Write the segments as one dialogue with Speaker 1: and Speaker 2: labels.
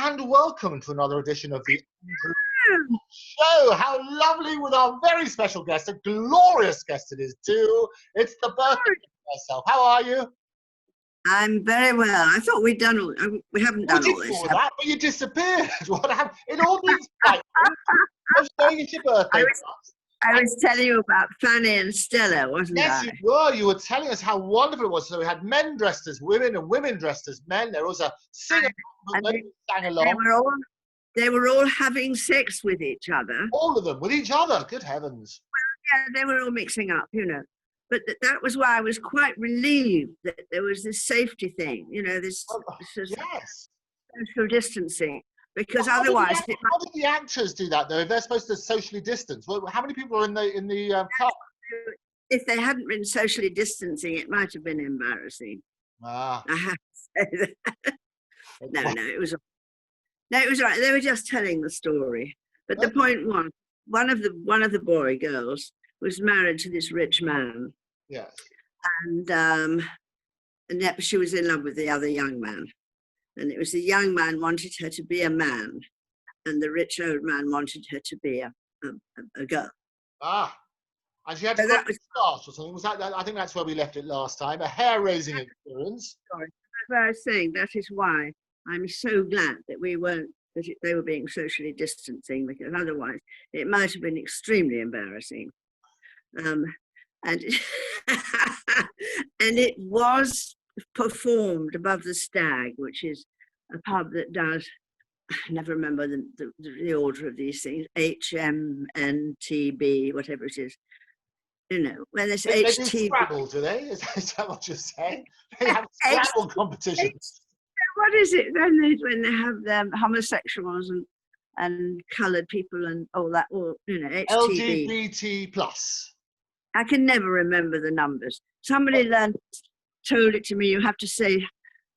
Speaker 1: and welcome to another edition of the show. How lovely with our very special guest, a glorious guest it is too. It's the birthday of myself. How are you?
Speaker 2: I'm very well. I thought we'd done all. We haven't done all this.
Speaker 1: That, but you disappeared. What happened? It all means I was showing it's your birthday.
Speaker 2: I was telling you about Fanny and Stella, wasn't I?
Speaker 1: Yes, you were. You were telling us how wonderful it was. So we had men dressed as women and women dressed as men. There was a singer who sang along.
Speaker 2: They were all having sex with each other.
Speaker 1: All of them with each other. Good heavens.
Speaker 2: Well, yeah, they were all mixing up, you know. But that was why I was quite relieved that there was this safety thing, you know, this social distancing. Because otherwise,
Speaker 1: how did the actors do that though? If they're supposed to socially distance, how many people are in the car?
Speaker 2: If they hadn't been socially distancing, it might have been embarrassing.
Speaker 1: Ah.
Speaker 2: I have to say that. No, it was all right. They were just telling the story. But the point was, one of the boy girls was married to this rich man.
Speaker 1: Yes.
Speaker 2: And she was in love with the other young man. And it was the young man wanted her to be a man, and the rich old man wanted her to be a girl.
Speaker 1: Ah, and she had to grow start or something. Was that? I think that's where we left it last time. A hair-raising experience.
Speaker 2: Sorry, that's what I was saying. That is why I'm so glad that they were being socially distancing, because otherwise it might have been extremely embarrassing. And and it was performed above the Stag, which is a pub that does, I never remember the order of these things, HMNTB, whatever it is. You know, when there's
Speaker 1: they
Speaker 2: HTB.
Speaker 1: do Scrabble, do they? Is that what you're saying? They have Scrabble competitions.
Speaker 2: What is it when they have them homosexuals and coloured people and all that, or you know, HTB.
Speaker 1: LGBT plus.
Speaker 2: I can never remember the numbers. Somebody told it to me. You have to say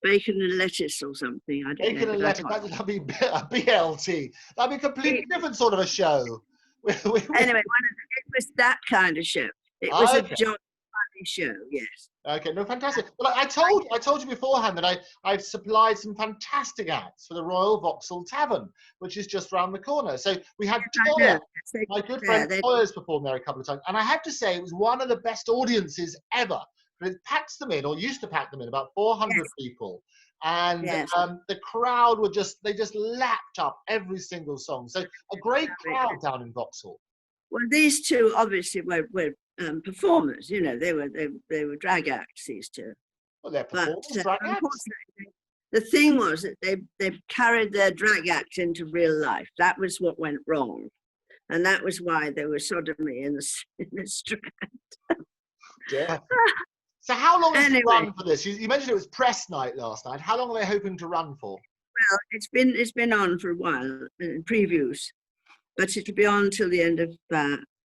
Speaker 2: bacon and lettuce or something. I don't know.
Speaker 1: Bacon and lettuce. That'd be a BLT. That'd be a completely different sort of a show.
Speaker 2: Anyway, it was that kind of show. It was a jolly funny show. Yes.
Speaker 1: Okay. No, fantastic. Well, I told you beforehand that I've supplied some fantastic acts for the Royal Vauxhall Tavern, which is just round the corner. So we had Toya, my good friend Toya's performed there a couple of times, and I have to say it was one of the best audiences ever. It packs them in, or used to pack them in, about 400 people. And the crowd they just lapped up every single song. So a great crowd down in Vauxhall.
Speaker 2: Well, these two obviously were performers, you know, they were drag acts, these two.
Speaker 1: Well, they're performers, drag acts.
Speaker 2: The thing was that they carried their drag act into real life. That was what went wrong. And that was why there was sodomy in the Strand.
Speaker 1: Yeah. So how long has it run for this? You mentioned it was press night last night. How long are they hoping to run for?
Speaker 2: Well, it's been on for a while in previews, but it'll be on till the end of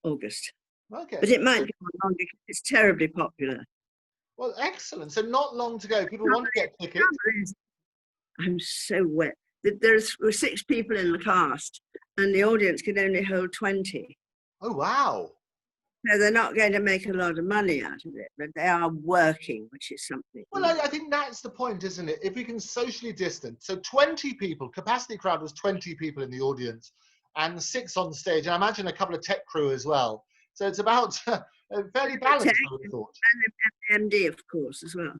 Speaker 2: August.
Speaker 1: Okay.
Speaker 2: But it might go on longer because it's terribly popular.
Speaker 1: Well, excellent. So not long to go. People want to get tickets.
Speaker 2: I'm so wet. There were 6 people in the cast, and the audience could only hold 20.
Speaker 1: Oh, wow.
Speaker 2: So they're not going to make a lot of money out of it, but they are working, which is something.
Speaker 1: Well, I think that's the point, isn't it? If we can socially distance, so 20 people, capacity crowd was 20 people in the audience, and 6 on stage, and I imagine a couple of tech crew as well. So it's about fairly balanced, I would have thought.
Speaker 2: And the MD, of course, as well.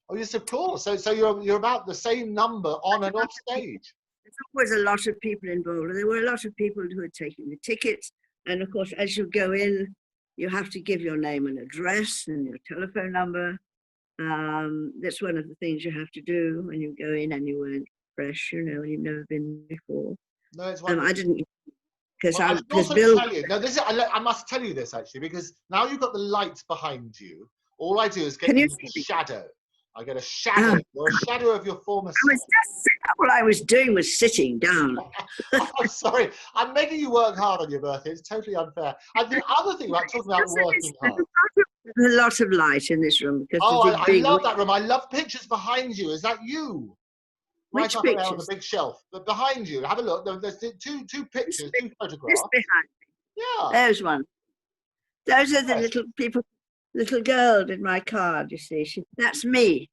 Speaker 1: Oh, yes, of course. So you're about the same number on and off stage.
Speaker 2: There's always a lot of people involved, and there were a lot of people who were taking the tickets, and of course, as you go in, you have to give your name and address and your telephone number. That's one of the things you have to do when you go in and you weren't fresh, you know, and you've never been before.
Speaker 1: No, it's
Speaker 2: I didn't, because
Speaker 1: Bill. I must tell you this actually, because now you've got the lights behind you. All I do is get a shadow. I get a shadow, or a shadow of your former self.
Speaker 2: What I was doing was sitting down.
Speaker 1: I'm sorry. I'm making you work hard on your birthday. It's totally unfair. And the other thing about talking about working hard.
Speaker 2: There's a lot of light in this room. Because
Speaker 1: I love that room. I love pictures behind you. Is that you?
Speaker 2: Which
Speaker 1: right up
Speaker 2: pictures?
Speaker 1: there on the big shelf. But behind you, have a look. There's two pictures, 2 photographs.
Speaker 2: Just behind me.
Speaker 1: Yeah.
Speaker 2: There's one. Those are the little people. Little girl did my card, you see. That's me.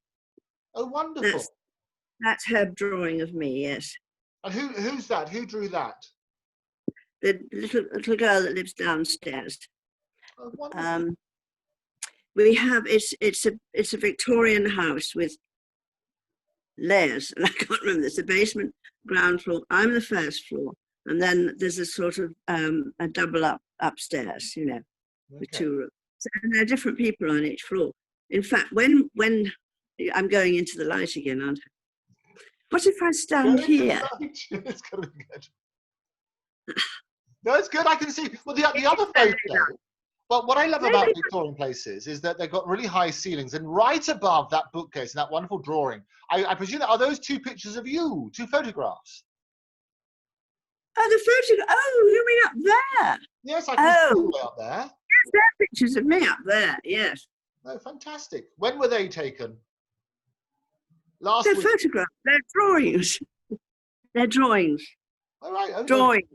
Speaker 1: Oh, wonderful.
Speaker 2: That's her drawing of me, yes.
Speaker 1: And who's that? Who drew that?
Speaker 2: The little girl that lives downstairs.
Speaker 1: Oh, wonderful.
Speaker 2: We have it's a Victorian house with layers, and I can't remember. There's a basement, ground floor. I'm the first floor, and then there's a sort of a double upstairs. You know, with 2 rooms. So, and there are different people on each floor. In fact, when I'm going into the light again, aren't I? What if I stand here?
Speaker 1: It's gonna be good. No, it's good. I can see. Well, the other photo. But what I love about Victorian places is that they've got really high ceilings, and right above that bookcase, and that wonderful drawing, I presume that are those 2 pictures of you, 2 photographs.
Speaker 2: Oh, the photograph. Oh, you mean up there?
Speaker 1: Yes, I can see way up there.
Speaker 2: Yes, there are pictures of me up there. Yes.
Speaker 1: Oh, fantastic. When were they taken?
Speaker 2: Last week. They're photographs. They're drawings. They're drawings.
Speaker 1: All right. Okay.
Speaker 2: Drawings.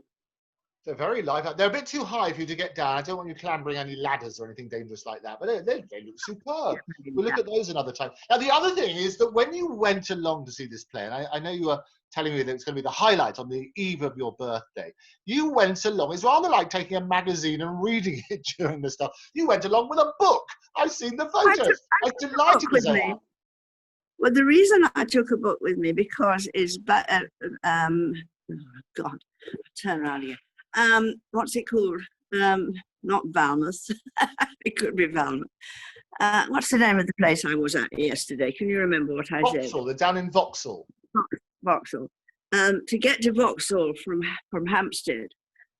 Speaker 1: They're very live. They're a bit too high for you to get down. I don't want you clambering any ladders or anything dangerous like that. But they look superb. We'll look at those another time. Now, the other thing is that when you went along to see this play, and I know you were telling me that it's going to be the highlight on the eve of your birthday, you went along. It's rather like taking a magazine and reading it during the stuff. You went along with a book. I've seen the photos. I was delighted with that.
Speaker 2: Well, the reason I took a book with me because oh God, turn around again. What's it called? Not Valmouth. It could be Valmouth. What's the name of the place I was at yesterday? Can you remember what I said?
Speaker 1: Vauxhall. They're down in Vauxhall.
Speaker 2: Vauxhall. To get to Vauxhall from Hampstead,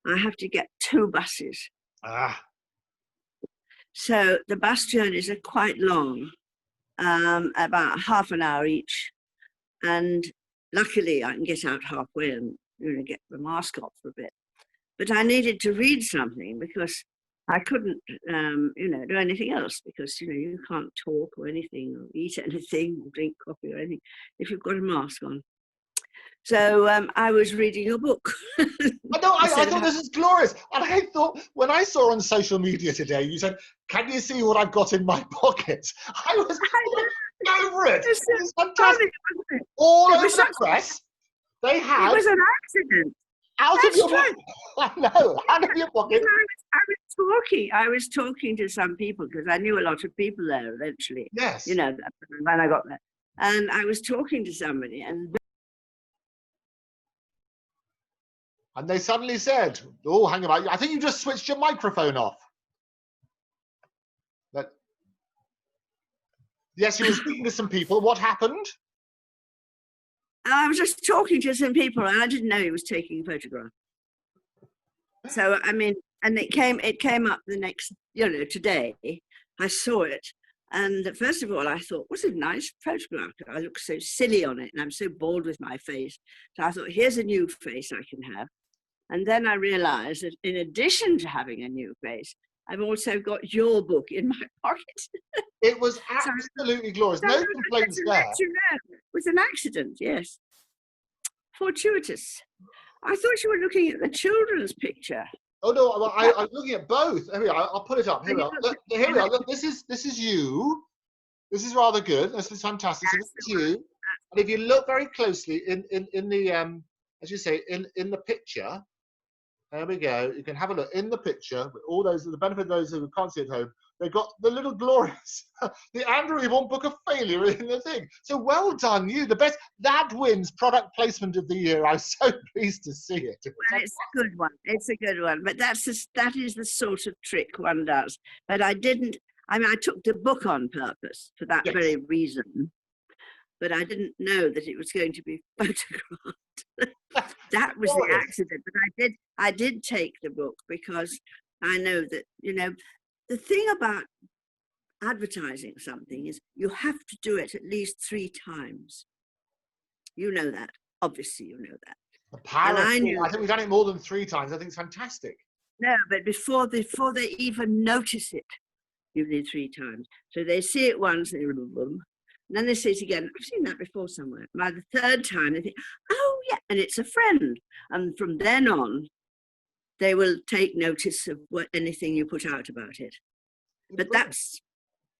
Speaker 2: I have to get 2 buses. So the bus journeys are quite long, about half an hour each. And luckily, I can get out halfway and get the mask off for a bit. But I needed to read something because I couldn't, do anything else because, you can't talk or anything or eat anything or drink coffee or anything if you've got a mask on. So I was reading a book.
Speaker 1: I thought this is glorious. And I thought, when I saw on social media today, you said, can you see what I've got in my pockets? I was over it. It's fantastic. All over the press, they had...
Speaker 2: It was an accident.
Speaker 1: Out of your pocket. I know, out of your pocket.
Speaker 2: I was talking to some people because I knew a lot of people there eventually.
Speaker 1: Yes.
Speaker 2: When I got there. And I was talking to somebody and
Speaker 1: they suddenly said, oh, hang on, I think you just switched your microphone off. But yes, you were speaking to some people. What happened?
Speaker 2: I was just talking to some people and I didn't know he was taking a photograph. So, and it came up the next, today. I saw it. And first of all, I thought, what a nice photograph. I look so silly on it and I'm so bored with my face. So I thought, here's a new face I can have. And then I realized that in addition to having a new face, I've also got your book in my pocket.
Speaker 1: It was absolutely glorious. No complaints there.
Speaker 2: It was an accident, yes. Fortuitous. I thought you were looking at the children's picture.
Speaker 1: Oh no, I'm looking at both. Here we are. I'll put it up. Here we are. Look, here we are. Look, this is you. This is rather good. This is fantastic. So this is you. And if you look very closely in the as you say, in the picture. There we go. You can have a look in the picture. All those, the benefit of those who can't see at home, they've got the little glorious, the Andrew Eborn Book of Failure in the thing. So well done, you. The best. That wins product placement of the year. I'm so pleased to see it.
Speaker 2: Well, it's a good one. It's a good one. But that is the sort of trick one does. But I didn't. I took the book on purpose for that very reason. But I didn't know that it was going to be photographed. That was the accident. But I did take the book because I know that, the thing about advertising something is you have to do it at least 3 times. You know that. Obviously, you know that.
Speaker 1: The power I think we've done it more than 3 times. I think it's fantastic.
Speaker 2: No, but before they even notice it, you need 3 times. So they see it once, they boom. And then they say it again. I've seen that before somewhere. By the 3rd time, they think, oh, yeah, and it's a friend. And from then on, they will take notice of anything you put out about it. But that's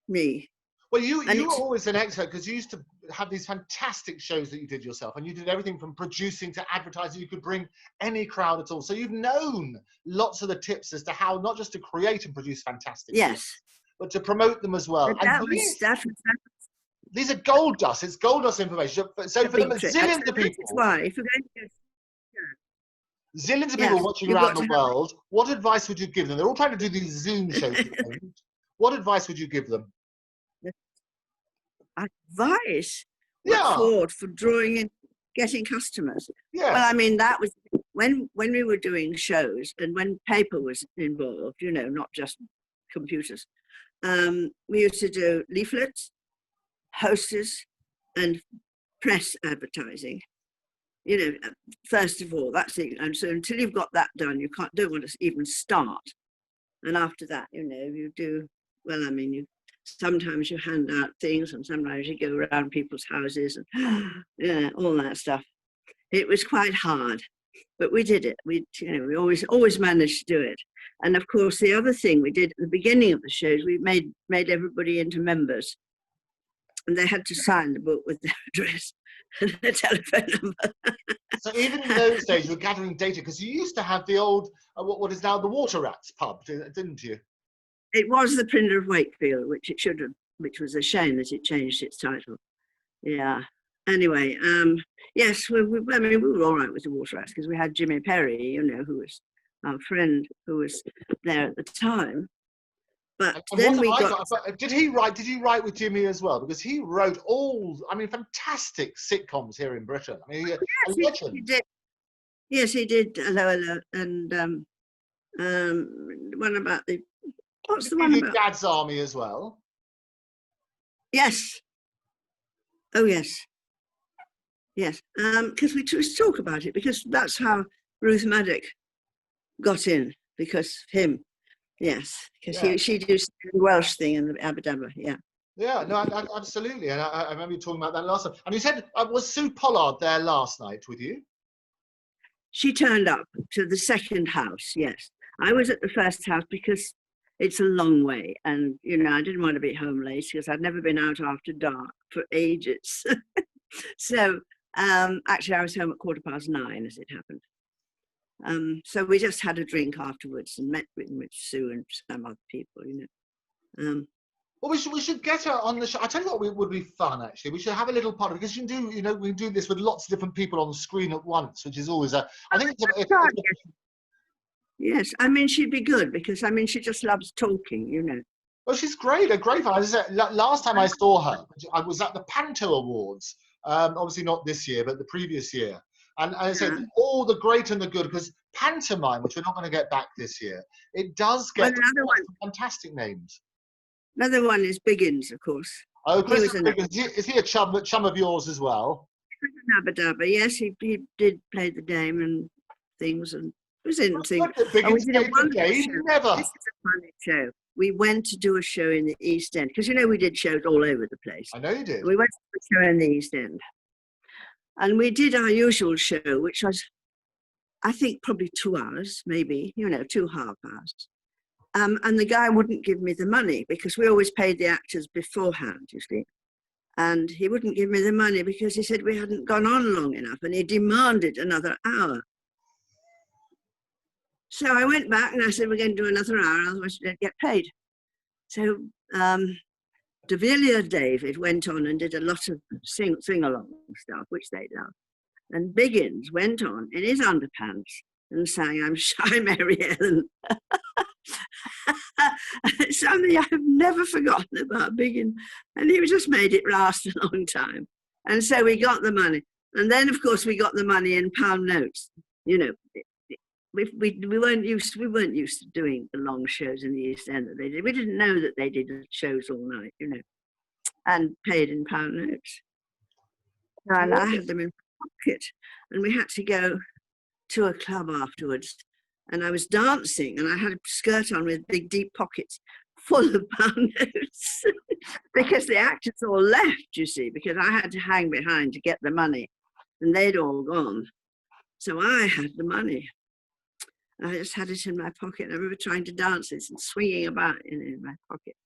Speaker 2: me.
Speaker 1: Well, you were always an expert because you used to have these fantastic shows that you did yourself, and you did everything from producing to advertising. You could bring any crowd at all. So you've known lots of the tips as to how not just to create and produce fantastic shows, but to promote them as well.
Speaker 2: But
Speaker 1: And these are gold dust. It's gold dust information. So for them, zillions of people.
Speaker 2: That's why if you're going to go,
Speaker 1: zillions of people watching around the world, what advice would you give them? They're all trying to do these Zoom shows. What advice would you give them?
Speaker 2: Advice? What for drawing in, getting customers?
Speaker 1: Yeah.
Speaker 2: Well, I mean, that was when we were doing shows and when paper was involved, you know, not just computers. We used to do leaflets, posters, and press advertising. You know, first of all, that's it. And so until you've got that done, you don't want to even start. And after that, you know, you do, well, I mean, sometimes you hand out things and sometimes you go around people's houses and yeah, all that stuff. It was quite hard, but we did it. We always managed to do it. And of course, the other thing we did at the beginning of the shows, we made everybody into members. And they had to sign the book with their address and their telephone number.
Speaker 1: So even in those days, you were gathering data because you used to have the old, what is now the Water Rats pub, didn't you?
Speaker 2: It was the Pindar of Wakefield, which it should have, which was a shame that it changed its title. Yeah. Anyway, yes, I mean, we were all right with the Water Rats because we had Jimmy Perry, you know, who was our friend who was there at the time. But then
Speaker 1: did you write with Jimmy as well? Because he wrote fantastic sitcoms here in Britain. I mean, a legend.
Speaker 2: He did. Yes, he did. Hello, and one about the. What's the one about?
Speaker 1: Dad's Army as well.
Speaker 2: Yes. Oh yes. Yes. Because we just talk about it because that's how Ruth Maddock got in because of him. Yes, because she did the Welsh thing in the Aba Daba, yeah.
Speaker 1: Yeah, no, absolutely. And I remember you talking about that last time. And you said, was Sue Pollard there last night with you?
Speaker 2: She turned up to the second house, yes. I was at the first house because it's a long way. And, you know, I didn't want to be home late because I'd never been out after dark for ages. So, actually, I was home at 9:15 as it happened. So we just had a drink afterwards and met with Sue and some other people, you know.
Speaker 1: Well, we should get her on the show. I tell you what would be fun, actually. We should have a little part because you can do, you know, we do this with lots of different people on the screen at once, which is always I think
Speaker 2: yes, I mean, she'd be good because, I mean, she just loves talking, you know.
Speaker 1: Well, she's great, a great fan. As I said, last time I saw her, I was at the Panto Awards. Obviously not this year, but the previous year. And I said, all the great and the good, because pantomime, which we're not going to get back this year, it does get fantastic names.
Speaker 2: Another one is Biggins, of course.
Speaker 1: Oh, Christopher Biggins. Is he a chum of yours as well?
Speaker 2: Aba Daba, yes, he did play the game and things, and it was interesting.
Speaker 1: Biggins played the game? Never.
Speaker 2: This is a funny show. We went to do a show in the East End, because, you know, we did shows all over the place.
Speaker 1: I know you did.
Speaker 2: We went to a show in the East End. And we did our usual show, which was, I think, probably 2 hours, maybe, you know, 2.5 hours. And the guy wouldn't give me the money because we always paid the actors beforehand, you see. And he wouldn't give me the money because he said we hadn't gone on long enough and he demanded another hour. So I went back and I said, we're going to do another hour, otherwise you don't get paid. So De Villiers David went on and did a lot of sing-along stuff, which they loved. And Biggins went on in his underpants and sang, I'm Shy Mary Ellen. It's something I've never forgotten about Biggins. And he just made it last a long time. And so we got the money. And then, of course, we got the money in pound notes. You know, we weren't used to doing the long shows in the East End that they did. We didn't know that they did shows all night, you know, and paid in pound notes. And I had them in my pocket, and we had to go to a club afterwards. And I was dancing, and I had a skirt on with big deep pockets full of pound notes because the actors all left, you see, because I had to hang behind to get the money, and they'd all gone. So I had the money. I just had it in my pocket. I remember trying to dance this and swinging about in my pocket.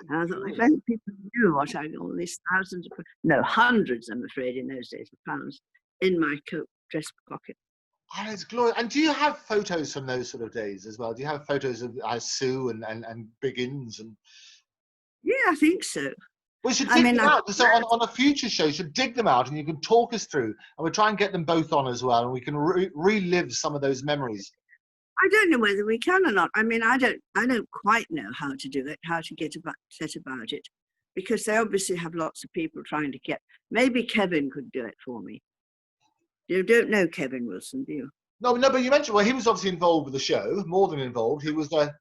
Speaker 2: And I thought, if only people do what I all these thousands of, no, hundreds, I'm afraid, in those days of pounds in my coat dress pocket.
Speaker 1: Oh, it's glorious. And do you have photos from those sort of days as well? Do you have photos of Sue and Biggins? And
Speaker 2: yeah, I think so.
Speaker 1: we should dig them out. So on a future show, you should dig them out and you can talk us through. And we'll try and get them both on as well. And we can relive some of those memories.
Speaker 2: I don't know whether we can or not. I mean, I don't quite know how to do it, how to set about it, because they obviously have lots of people trying to get. Maybe Kevin could do it for me. You don't know Kevin Wilson, do you?
Speaker 1: No, but you mentioned, well, he was obviously involved with the show, more than involved. He was the.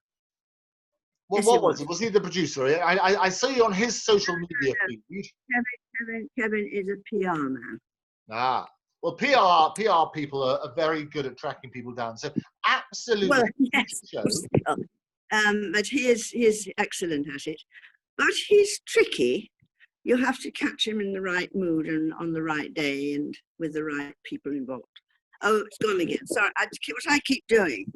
Speaker 1: Well, what was he? Was he the producer? I saw you on his social media feed.
Speaker 2: Kevin is a PR man.
Speaker 1: Ah, well, PR people are very good at tracking people down. So absolutely.
Speaker 2: Well, yes. But he is excellent at it. But he's tricky. You have to catch him in the right mood and on the right day and with the right people involved. Oh, it's gone again. Sorry, what I keep doing.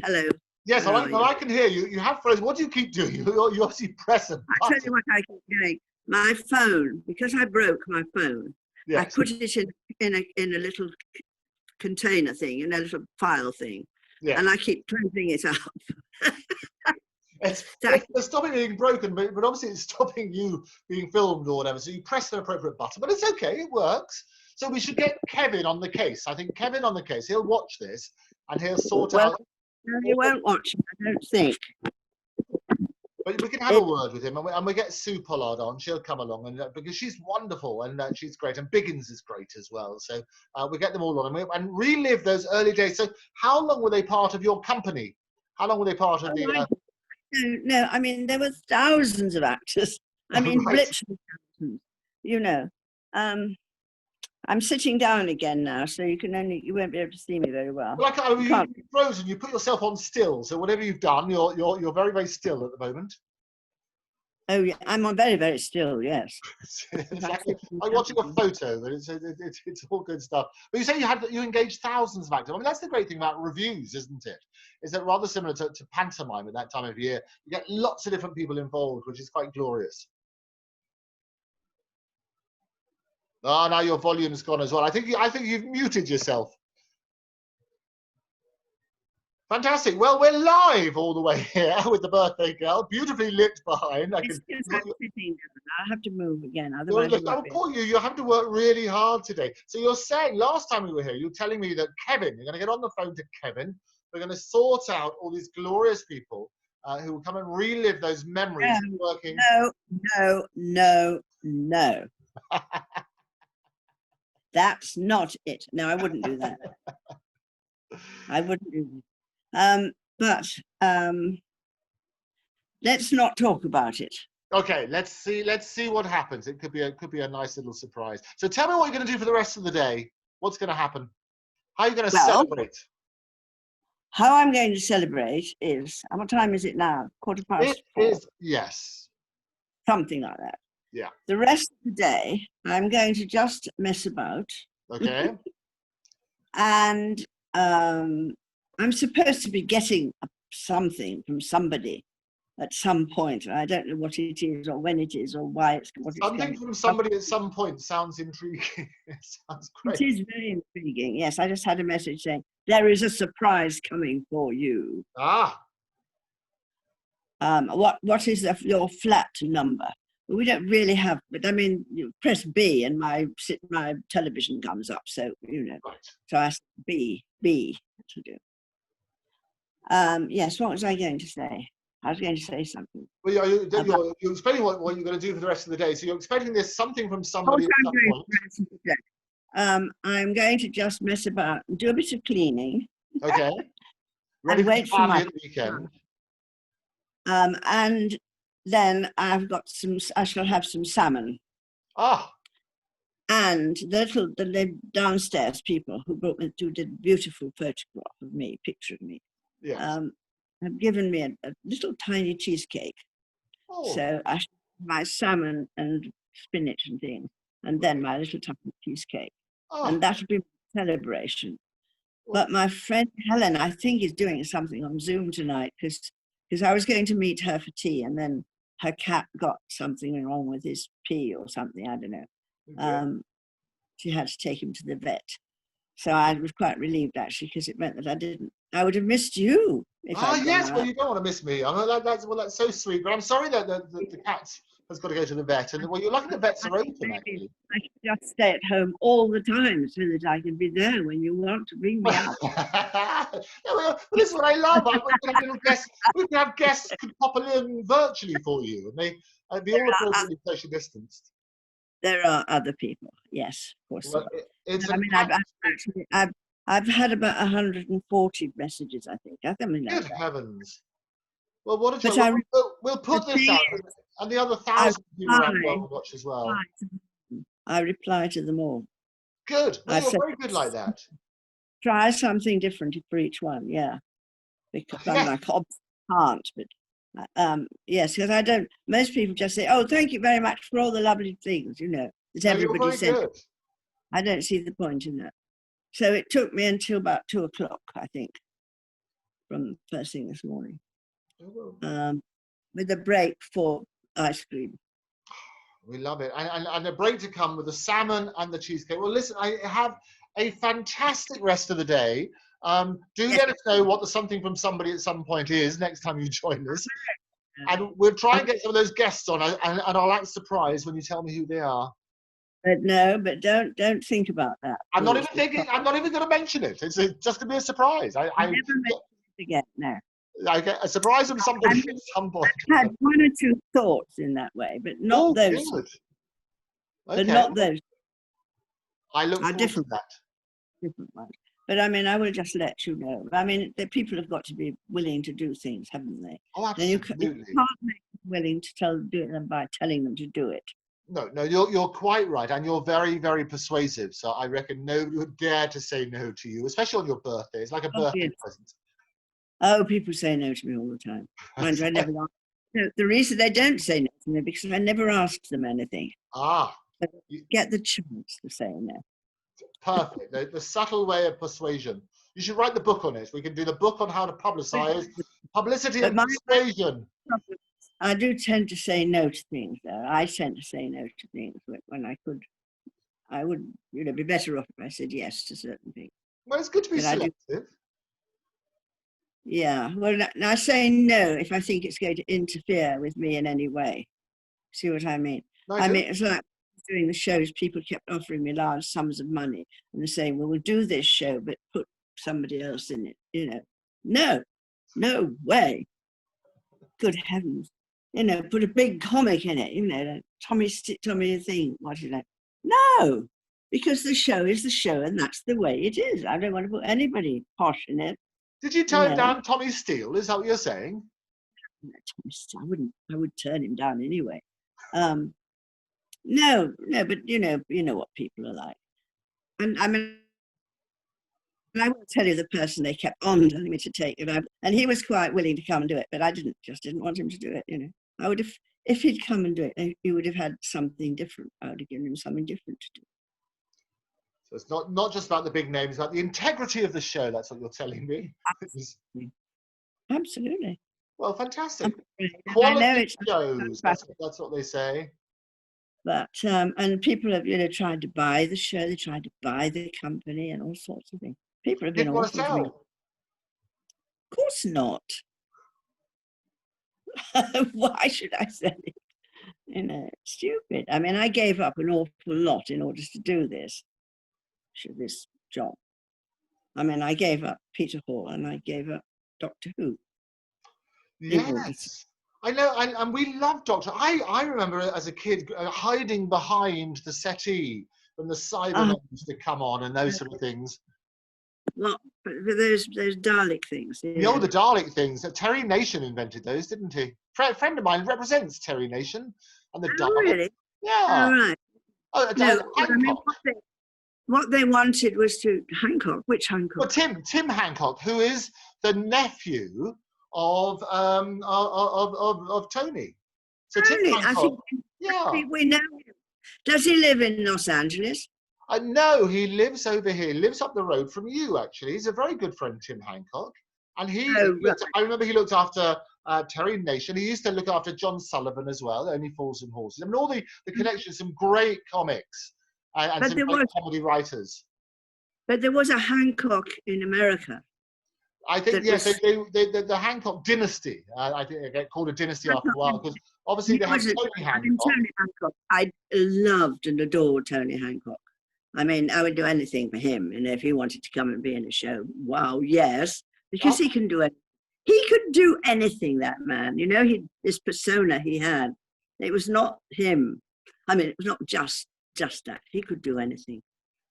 Speaker 2: Hello.
Speaker 1: Yes, I can hear you. You have frozen. What do you keep doing? You obviously press a button.
Speaker 2: I tell you what I keep doing. My phone, because I broke my phone, yes. I put it in a little container thing, in a little file thing, yes. And I keep closing it up.
Speaker 1: It's stopping being broken, but obviously it's stopping you being filmed or whatever. So you press the appropriate button, but it's okay, it works. So we should get Kevin on the case. I think Kevin on the case. He'll watch this and he'll sort out.
Speaker 2: No, he won't watch it, I don't think.
Speaker 1: But we can have a word with him, and we get Sue Pollard on. She'll come along, and because she's wonderful and she's great, and Biggins is great as well. So we get them all on and relive those early days. So how long were they part of your company? How long were they part of the?
Speaker 2: No, I mean there were thousands of actors. I mean, right. Literally thousands. You know, I'm sitting down again now, so you won't be able to see me very well.
Speaker 1: Well, you're frozen. You put yourself on still, so whatever you've done, you're very, very still at the moment.
Speaker 2: Oh yeah, I'm on very, very still. Yes.
Speaker 1: Exactly. I'm watching a photo, but it's all good stuff. But you say you engaged thousands of actors. I mean, that's the great thing about reviews, isn't it? Is that rather similar to pantomime at that time of year? You get lots of different people involved, which is quite glorious. Oh, now your volume's gone as well. I think you've muted yourself. Fantastic. Well, we're live all the way here with the birthday girl, beautifully lit behind.
Speaker 2: I have to move again. Otherwise,
Speaker 1: you have to work really hard today. So you're saying last time we were here, you were telling me that Kevin, you're going to get on the phone to Kevin. We're going to sort out all these glorious people who will come and relive those memories of working.
Speaker 2: No. That's not it. No, I wouldn't do that. I wouldn't do that. But let's not talk about it.
Speaker 1: Okay, let's see what happens. It could be a nice little surprise. So tell me what you're going to do for the rest of the day. What's going to happen? How are you going to celebrate?
Speaker 2: How I'm going to celebrate is, what time is it now? 4:15?
Speaker 1: It is, yes.
Speaker 2: Something like that.
Speaker 1: Yeah.
Speaker 2: The rest of the day, I'm going to just mess about.
Speaker 1: Okay.
Speaker 2: And I'm supposed to be getting something from somebody at some point. I don't know what it is or when it is or why it's what it's
Speaker 1: something from somebody at some point sounds intriguing. It sounds great.
Speaker 2: It is very intriguing. Yes, I just had a message saying there is a surprise coming for you.
Speaker 1: Ah.
Speaker 2: What is your flat number? We don't really have, but I mean, you press B and my television comes up, so you know.
Speaker 1: Right.
Speaker 2: So I said B to do. Yes, what was I going to say? I was going to say something.
Speaker 1: Well, you're explaining what you're going to do for the rest of the day. So you're expecting there's something from somebody.
Speaker 2: I'm going to just mess about and do a bit of cleaning.
Speaker 1: Okay. Ready
Speaker 2: and wait for my
Speaker 1: weekend.
Speaker 2: And then I shall have some salmon.
Speaker 1: Ah.
Speaker 2: And the downstairs people who did a beautiful photograph of me, picture of me,
Speaker 1: yes.
Speaker 2: Have given me a little tiny cheesecake.
Speaker 1: Oh.
Speaker 2: So I shall have my salmon and spinach and things, and then my little tiny cheesecake. Oh. And that'll be my celebration. But my friend Helen, I think, is doing something on Zoom tonight because I was going to meet her for tea, and then her cat got something wrong with his pee or something, I don't know. She had to take him to the vet. So I was quite relieved, actually, because it meant that I would have missed you if I'd
Speaker 1: yes,
Speaker 2: gone
Speaker 1: well,
Speaker 2: out.
Speaker 1: you don't want to miss me. That's so sweet. But I'm sorry that the cat has got to go to the vet. And well, you're lucky the vets are open, actually.
Speaker 2: I should just stay at home all the time so that I can be there when you want to bring me up.
Speaker 1: Well, this is what I love. We can have guests could pop in virtually for you, and they'd be all appropriately socially distanced.
Speaker 2: There are other people, yes, of course.
Speaker 1: Well,
Speaker 2: I've had about 140 messages, I think.
Speaker 1: Good heavens. Well, what a joy. We'll put this out, and the other 1,000 people around the world will watch as well.
Speaker 2: I reply to them all.
Speaker 1: Good. Well, you're very good like that.
Speaker 2: Try something different for each one, yeah. Because I can't, but yes, because I don't. Most people just say, "Oh, thank you very much for all the lovely things," that everybody said. I don't see the point in that. So it took me until about 2 o'clock, I think, from first thing this morning, with a break for ice cream.
Speaker 1: We love it, and a break to come with the salmon and the cheesecake. Well, listen, I have a fantastic rest of the day. Let us know what the something from somebody at some point is next time you join us. And we'll try and get some of those guests on, and I'll act surprised when you tell me who they are.
Speaker 2: But don't think about that.
Speaker 1: I'm not even thinking. I'm not even going to mention it. It's just going to be a surprise. I never
Speaker 2: mention it again. No.
Speaker 1: I get a surprise from somebody at some point.
Speaker 2: I've had 1 or 2 thoughts in that way, but not those.
Speaker 1: Good.
Speaker 2: But not those.
Speaker 1: I look forward to that.
Speaker 2: Different ones. But I mean, I will just let you know. I mean, the people have got to be willing to do things, haven't they?
Speaker 1: Oh, absolutely.
Speaker 2: You can't make them willing to do them by telling them to do it.
Speaker 1: No, you're quite right, and you're very, very persuasive. So I reckon nobody would dare to say no to you, especially on your birthday. It's like a birthday present.
Speaker 2: Oh, people say no to me all the time. Mind you, I never ask. No, the reason they don't say no to me is because I never ask them anything.
Speaker 1: Ah.
Speaker 2: So get the chance to say no.
Speaker 1: Perfect. The subtle way of persuasion. You should write the book on it. We can do the book on how to publicize publicity and persuasion.
Speaker 2: I do tend to say no to things, though. I tend to say no to things when I would, be better off if I said yes to certain things.
Speaker 1: Well, it's good to be selective.
Speaker 2: Yeah. Well, I say no if I think it's going to interfere with me in any way. See what I mean? I mean, it's like doing the shows, people kept offering me large sums of money and they're saying, well, we'll do this show, but put somebody else in it. No way. Good heavens. Put a big comic in it, Tommy thing, No, because the show is the show and that's the way it is. I don't want to put anybody posh in it.
Speaker 1: Did you turn down Tommy Steele? Is that what you're saying?
Speaker 2: No, Tommy Steele, I would turn him down anyway. No, but you know what people are like. And I mean, I won't tell you the person they kept on telling me to take it out. And he was quite willing to come and do it, but I didn't want him to do it, I would have, if he'd come and do it, he would have had something different. I would have given him something different to do.
Speaker 1: So it's not just about the big names, it's about the integrity of the show. That's what you're telling me.
Speaker 2: Absolutely.
Speaker 1: Well, fantastic. Quality shows, that's what they say.
Speaker 2: But, and people have, tried to buy the show, they tried to buy the company and all sorts of things. People have been awful to me. Of course not. Why should I sell it? Stupid. I mean, I gave up an awful lot in order to do this job. I mean, I gave up Peter Hall and I gave up Doctor Who.
Speaker 1: Yes. I know, and we love Doctor. I remember as a kid hiding behind the settee when the Cybermen used to come on and those sort of things.
Speaker 2: Well, those Dalek things. Yeah.
Speaker 1: The Dalek things. Terry Nation invented those, didn't he? A friend of mine represents Terry Nation and the Dalek.
Speaker 2: Really?
Speaker 1: Yeah.
Speaker 2: Oh, right.
Speaker 1: Hancock.
Speaker 2: What they wanted was Hancock. Which Hancock?
Speaker 1: Well, Tim Hancock, who is the nephew of Tony. So
Speaker 2: Tony,
Speaker 1: Tim Hancock,
Speaker 2: I think we know him. Does he live in Los Angeles?
Speaker 1: No, he lives over here. He lives up the road from you, actually. He's a very good friend, Tim Hancock. And I remember he looked after Terry Nation. He used to look after John Sullivan as well, Only Fools and Horses. I mean, all the connections, some great comics and some great comedy writers.
Speaker 2: But there was a Hancock in America.
Speaker 1: I think, yes, the Hancock dynasty. I think they get called a dynasty after a while, because obviously they had Tony Hancock.
Speaker 2: I loved and adored Tony Hancock. I mean, I would do anything for him. And if he wanted to come and be in a show, wow, yes, because he can do it. He could do anything, that man. You know, this persona he had, it was not him. I mean, it was not just that. He could do anything.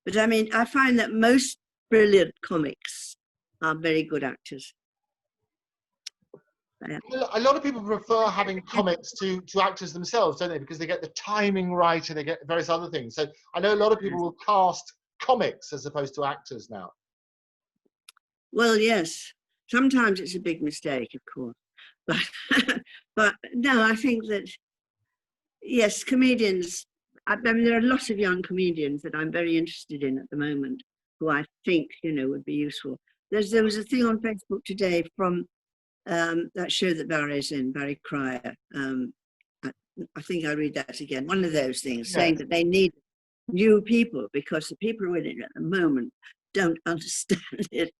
Speaker 2: But I mean, I find that most brilliant comics are very good actors.
Speaker 1: A lot of people prefer having comics to actors themselves, don't they? Because they get the timing right and they get various other things. So I know a lot of people will cast comics as opposed to actors now.
Speaker 2: Well, yes. Sometimes it's a big mistake, of course. But no, I think that, yes, comedians, I mean, there are a lot of young comedians that I'm very interested in at the moment, who I think, you know, would be useful. There was a thing on Facebook today from that show that Barry's in, Barry Cryer. I think I'll read that again. One of those things, saying that they need new people because the people who are in it at the moment don't understand it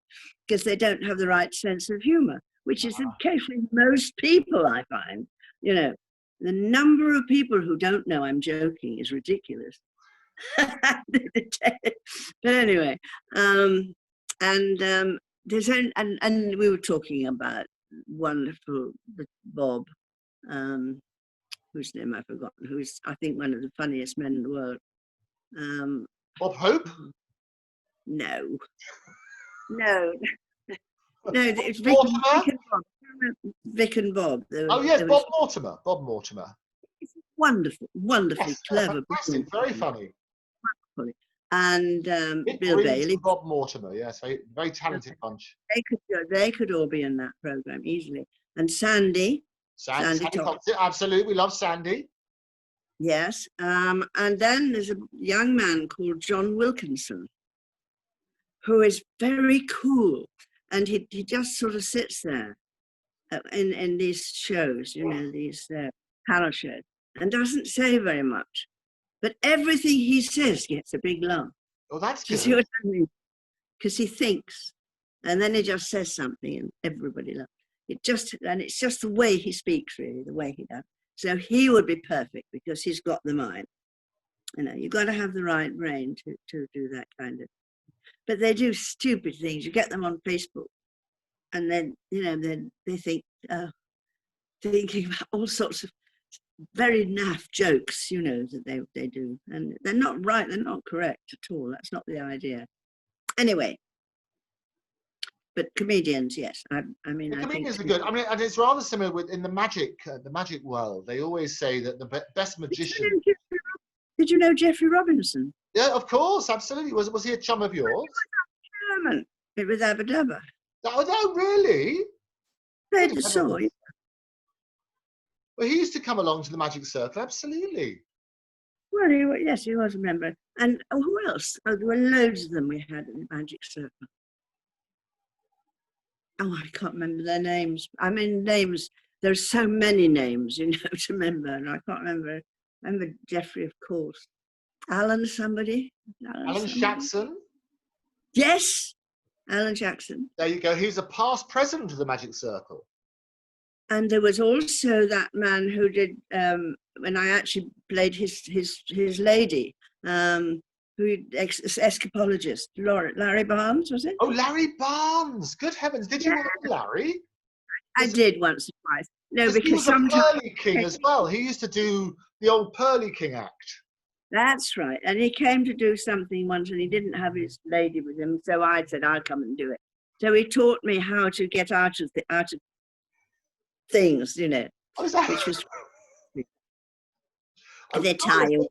Speaker 2: because they don't have the right sense of humor, which is the case with most people, I find. You know, the number of people who don't know I'm joking is ridiculous. But anyway, there's and we were talking about wonderful Bob, whose name I've forgotten, who's I think one of the funniest men in the world.
Speaker 1: Bob Hope?
Speaker 2: No. It's Vic and Bob.
Speaker 1: Bob Mortimer. Bob Mortimer.
Speaker 2: It's wonderfully clever.
Speaker 1: Fantastic, very funny.
Speaker 2: And Bill Bailey.
Speaker 1: Bob Mortimer, yes, very talented bunch.
Speaker 2: They could all be in that program easily. And Sandy
Speaker 1: absolutely, we love Sandy.
Speaker 2: Yes, and then there's a young man called John Wilkinson, who is very cool, and he just sort of sits there in these shows, you know, these panel shows, and doesn't say very much. But everything he says gets a big laugh.
Speaker 1: Oh, that's good.
Speaker 2: You see what I mean? Because he thinks, and then he just says something, and everybody laughs. It's just the way he speaks, really, the way he does. So he would be perfect because he's got the mind. You know, you've got to have the right brain to do that kind of. But they do stupid things. You get them on Facebook, and then then they think thinking about all sorts of very naff jokes, you know, that they do, and they're not right. They're not correct at all. That's not the idea. Anyway. But comedians, yes. I mean,
Speaker 1: comedians are good. I mean, and it's rather similar with in the magic world. They always say that the best magician.
Speaker 2: Did you know Geoffrey Robinson?
Speaker 1: Yeah, of course, absolutely. Was he a chum of yours?
Speaker 2: It was Aba Daba.
Speaker 1: Oh, no, really?
Speaker 2: Played the sword.
Speaker 1: Well, he used to come along to the Magic Circle, absolutely.
Speaker 2: Well, he was a member. And who else? Oh, there were loads of them we had in the Magic Circle. Oh, I can't remember their names. I mean, names, there's so many names, you know, to remember, and I can't remember. I remember Geoffrey, of course. Alan somebody?
Speaker 1: Alan Jackson?
Speaker 2: Yes, Alan Jackson.
Speaker 1: There you go. He's a past president of the Magic Circle.
Speaker 2: And there was also that man who did, when I actually played his lady, who escapologist, Larry Barnes, was it?
Speaker 1: Oh, Larry Barnes! Good heavens! Did you know Larry?
Speaker 2: I did once or twice. No, because
Speaker 1: he was a Pearly King as well. He used to do the old Pearly King act.
Speaker 2: That's right. And he came to do something once, and he didn't have his lady with him, so I said I'll come and do it. So he taught me how to get out of things, you know, which was. They tie you.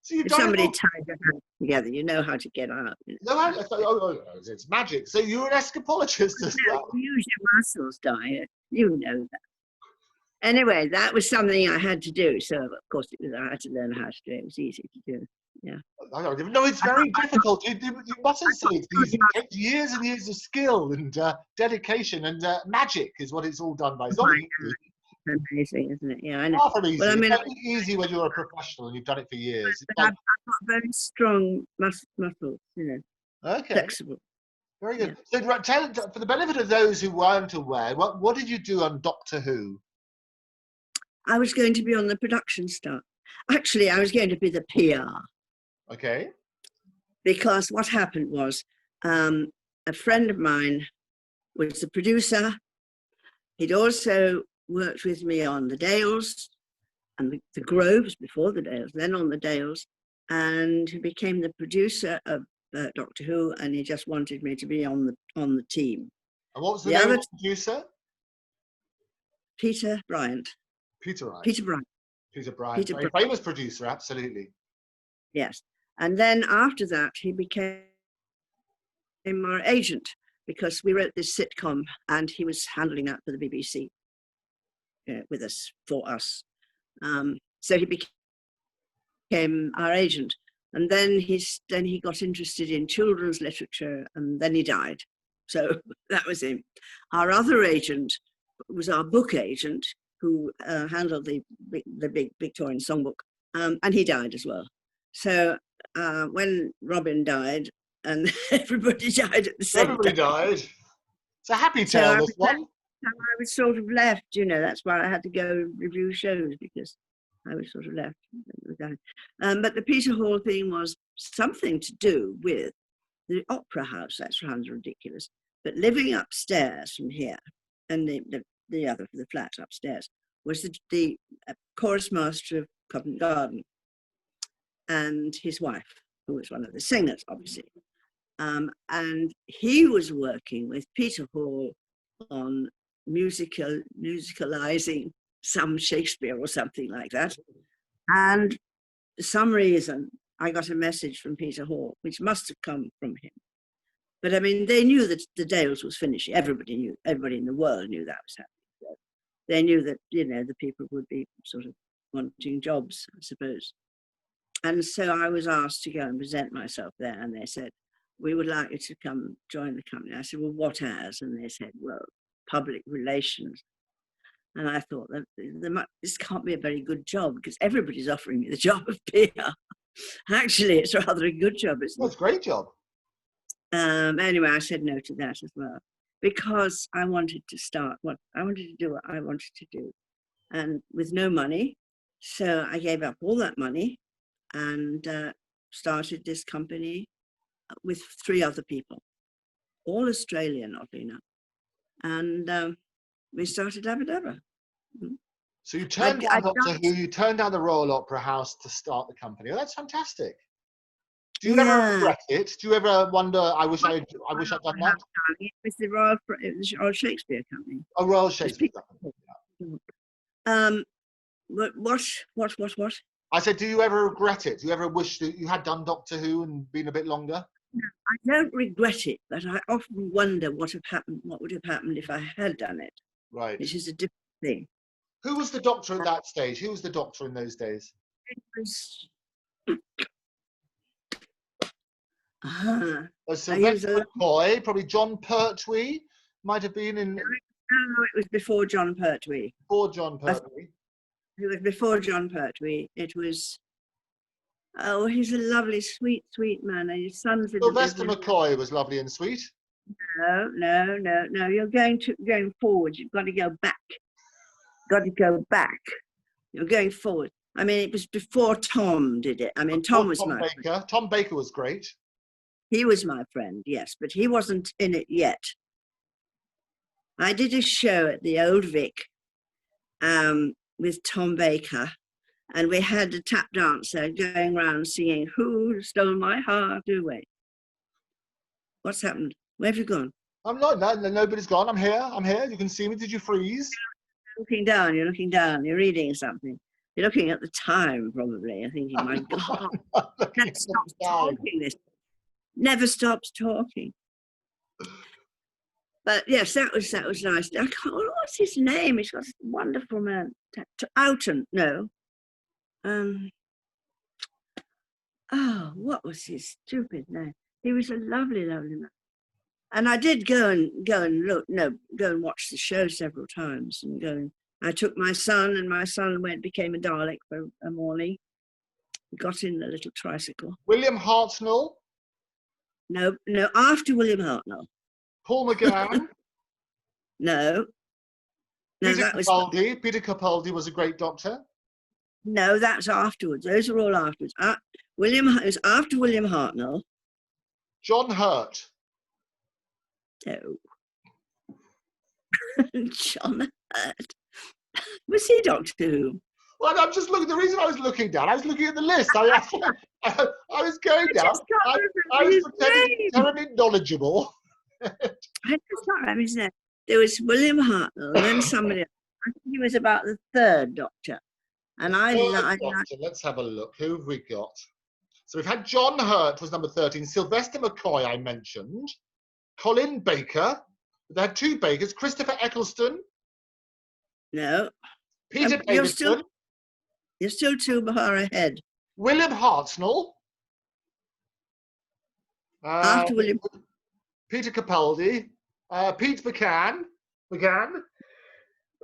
Speaker 2: So if somebody ties your hands together, you know how to get out.
Speaker 1: No, it's magic. So you're an escapologist as well.
Speaker 2: Use your muscles, Diet. You know that. Anyway, that was something I had to do. So of course I had to learn how to do it. It was easy to do. Yeah.
Speaker 1: No, it's very difficult. You mustn't say it's easy. It takes years and years of skill and dedication, and magic is what it's all done by. It's not easy.
Speaker 2: Amazing, isn't it? Yeah, I know.
Speaker 1: Far from easy.
Speaker 2: Well, I mean,
Speaker 1: it's not easy when you're a professional and you've done it for years.
Speaker 2: I've got very strong muscles,
Speaker 1: Okay.
Speaker 2: Flexible.
Speaker 1: Very good. Yeah. So, tell, for the benefit of those who weren't aware, what did you do on Doctor Who?
Speaker 2: I was going to be on the production staff. Actually, I was going to be the PR.
Speaker 1: Okay.
Speaker 2: Because what happened was, a friend of mine was the producer. He'd also worked with me on the Dales and the Groves, before the Dales, then on the Dales, and he became the producer of Doctor Who, and he just wanted me to be on the team.
Speaker 1: And what was the name of the producer?
Speaker 2: Peter Bryant.
Speaker 1: Peter Bryant.
Speaker 2: Peter Bryant.
Speaker 1: Peter Bryant. Very famous producer, absolutely.
Speaker 2: Yes. And then after that, he became our agent, because we wrote this sitcom and he was handling that for the BBC with us, for us. So he became our agent. And then he got interested in children's literature, and then he died. So that was him. Our other agent was our book agent, who handled the big Victorian songbook, and he died as well. So when Robin died, and everybody died at the same time.
Speaker 1: Everybody died. It's a happy tale, this one.
Speaker 2: I was sort of left, that's why I had to go review shows, because I was sort of left. But the Peter Hall thing was something to do with the opera house. That sounds ridiculous. But living upstairs from here, and the flat upstairs, was the chorus master of Covent Garden, and his wife, who was one of the singers, obviously. And he was working with Peter Hall on musicalizing some Shakespeare or something like that. And for some reason, I got a message from Peter Hall, which must have come from him. But I mean, they knew that the Dales was finishing. Everybody in the world knew that was happening. So they knew that, the people would be sort of wanting jobs, I suppose. And so I was asked to go and present myself there. And they said, we would like you to come join the company. I said, well, what as? And they said, well, public relations. And I thought that this can't be a very good job, because everybody's offering me the job of PR. Actually, it's rather a good job, isn't it?
Speaker 1: It's a great job.
Speaker 2: Anyway, I said no to that as well, because I wanted to do what I wanted to do, and with no money. So I gave up all that money and started this company with 3 other people, all Australian, oddly enough. And we started Aba Daba.
Speaker 1: So you turned down Doctor Who, you turned down the Royal Opera House to start the company. Oh, that's fantastic. Do you ever regret it? Do you ever wonder, I wish I'd done that?
Speaker 2: It was the Royal Shakespeare Company.
Speaker 1: Oh, Royal Shakespeare Company.
Speaker 2: What?
Speaker 1: I said, do you ever regret it? Do you ever wish that you had done Doctor Who and been a bit longer?
Speaker 2: No, I don't regret it, but I often wonder what would have happened if I had done it.
Speaker 1: Right.
Speaker 2: Which is a different thing.
Speaker 1: Who was the doctor at that stage? Who was the doctor in those days?
Speaker 2: It was...
Speaker 1: Sylvester McCoy, probably John Pertwee might have been in...
Speaker 2: No, it was before John Pertwee.
Speaker 1: Before John Pertwee.
Speaker 2: It was before John Pertwee. It was... Oh, he's a lovely, sweet man. And his son's in
Speaker 1: Sylvester McCoy was lovely and sweet.
Speaker 2: No. You're going forward. You've got to go back. You're going forward. I mean, it was before Tom did it. I mean, Tom was my friend.
Speaker 1: Tom Baker was great.
Speaker 2: He was my friend, yes, but he wasn't in it yet. I did a show at the Old Vic with Tom Baker, and we had a tap dancer going around singing, "Who Stole My Heart Away?" What's happened? Where have you gone?
Speaker 1: I'm not. No, nobody's gone. I'm here. You can see me. Did you freeze?
Speaker 2: You're looking down. You're reading something. You're looking at the time, probably. You're thinking, my God, never stops talking. This never stops talking. But yes, that was nice. I can't. What's his name? He's got a wonderful man. Outen, no. Oh, what was his stupid name? He was a lovely, lovely man. And I did go and watch the show several times I took my son, and my son became a Dalek for a morning. Got in the little tricycle.
Speaker 1: William Hartnell?
Speaker 2: No, after William Hartnell.
Speaker 1: Paul McGann?
Speaker 2: No,
Speaker 1: Peter
Speaker 2: that
Speaker 1: Capaldi. Peter Capaldi was a great doctor.
Speaker 2: No, that's afterwards. Those are all afterwards. It was after William Hartnell.
Speaker 1: John Hurt.
Speaker 2: No. John Hurt. Was he Doctor Who?
Speaker 1: Well, I'm just looking. The reason I was looking down, I was looking at the list. I was going down. I was pretending terribly knowledgeable.
Speaker 2: I just can't remember his name. There was William Hartnell, and then somebody else. I think he was about the third Doctor. And
Speaker 1: let's have a look. Who have we got? So we've had John Hurt was number 13. Sylvester McCoy, I mentioned. Colin Baker. They had 2 Bakers. Christopher Eccleston.
Speaker 2: No.
Speaker 1: Peter Davidson.
Speaker 2: You're still 2 Bahara ahead.
Speaker 1: William Hartnell.
Speaker 2: After William.
Speaker 1: Peter Capaldi. Pete McCann.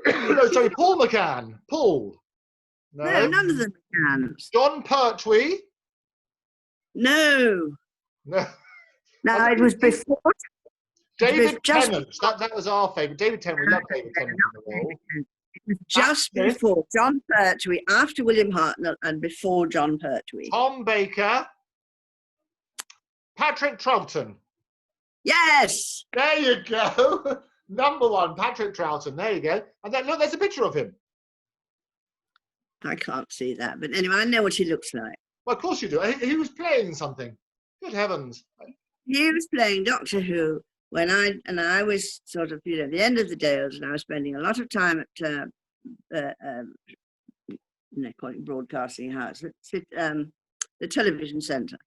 Speaker 1: No, sorry, Paul McCann. Paul.
Speaker 2: No, none of them can.
Speaker 1: John Pertwee.
Speaker 2: No. It was before.
Speaker 1: David Tennant. That was our favourite. David Tennant. We love David Tennant in the role.
Speaker 2: It was just before John Pertwee, after William Hartnell, and before John Pertwee.
Speaker 1: Tom Baker. Patrick Troughton.
Speaker 2: Yes.
Speaker 1: There you go. Number 1, Patrick Troughton. There you go. And then look, there's a picture of him.
Speaker 2: I can't see that, but anyway, I know what he looks like.
Speaker 1: Well, of course you do. He was playing something. Good heavens.
Speaker 2: He was playing Doctor Who when I was sort of, at the end of the day, and I was spending a lot of time at call it broadcasting house, the television centre,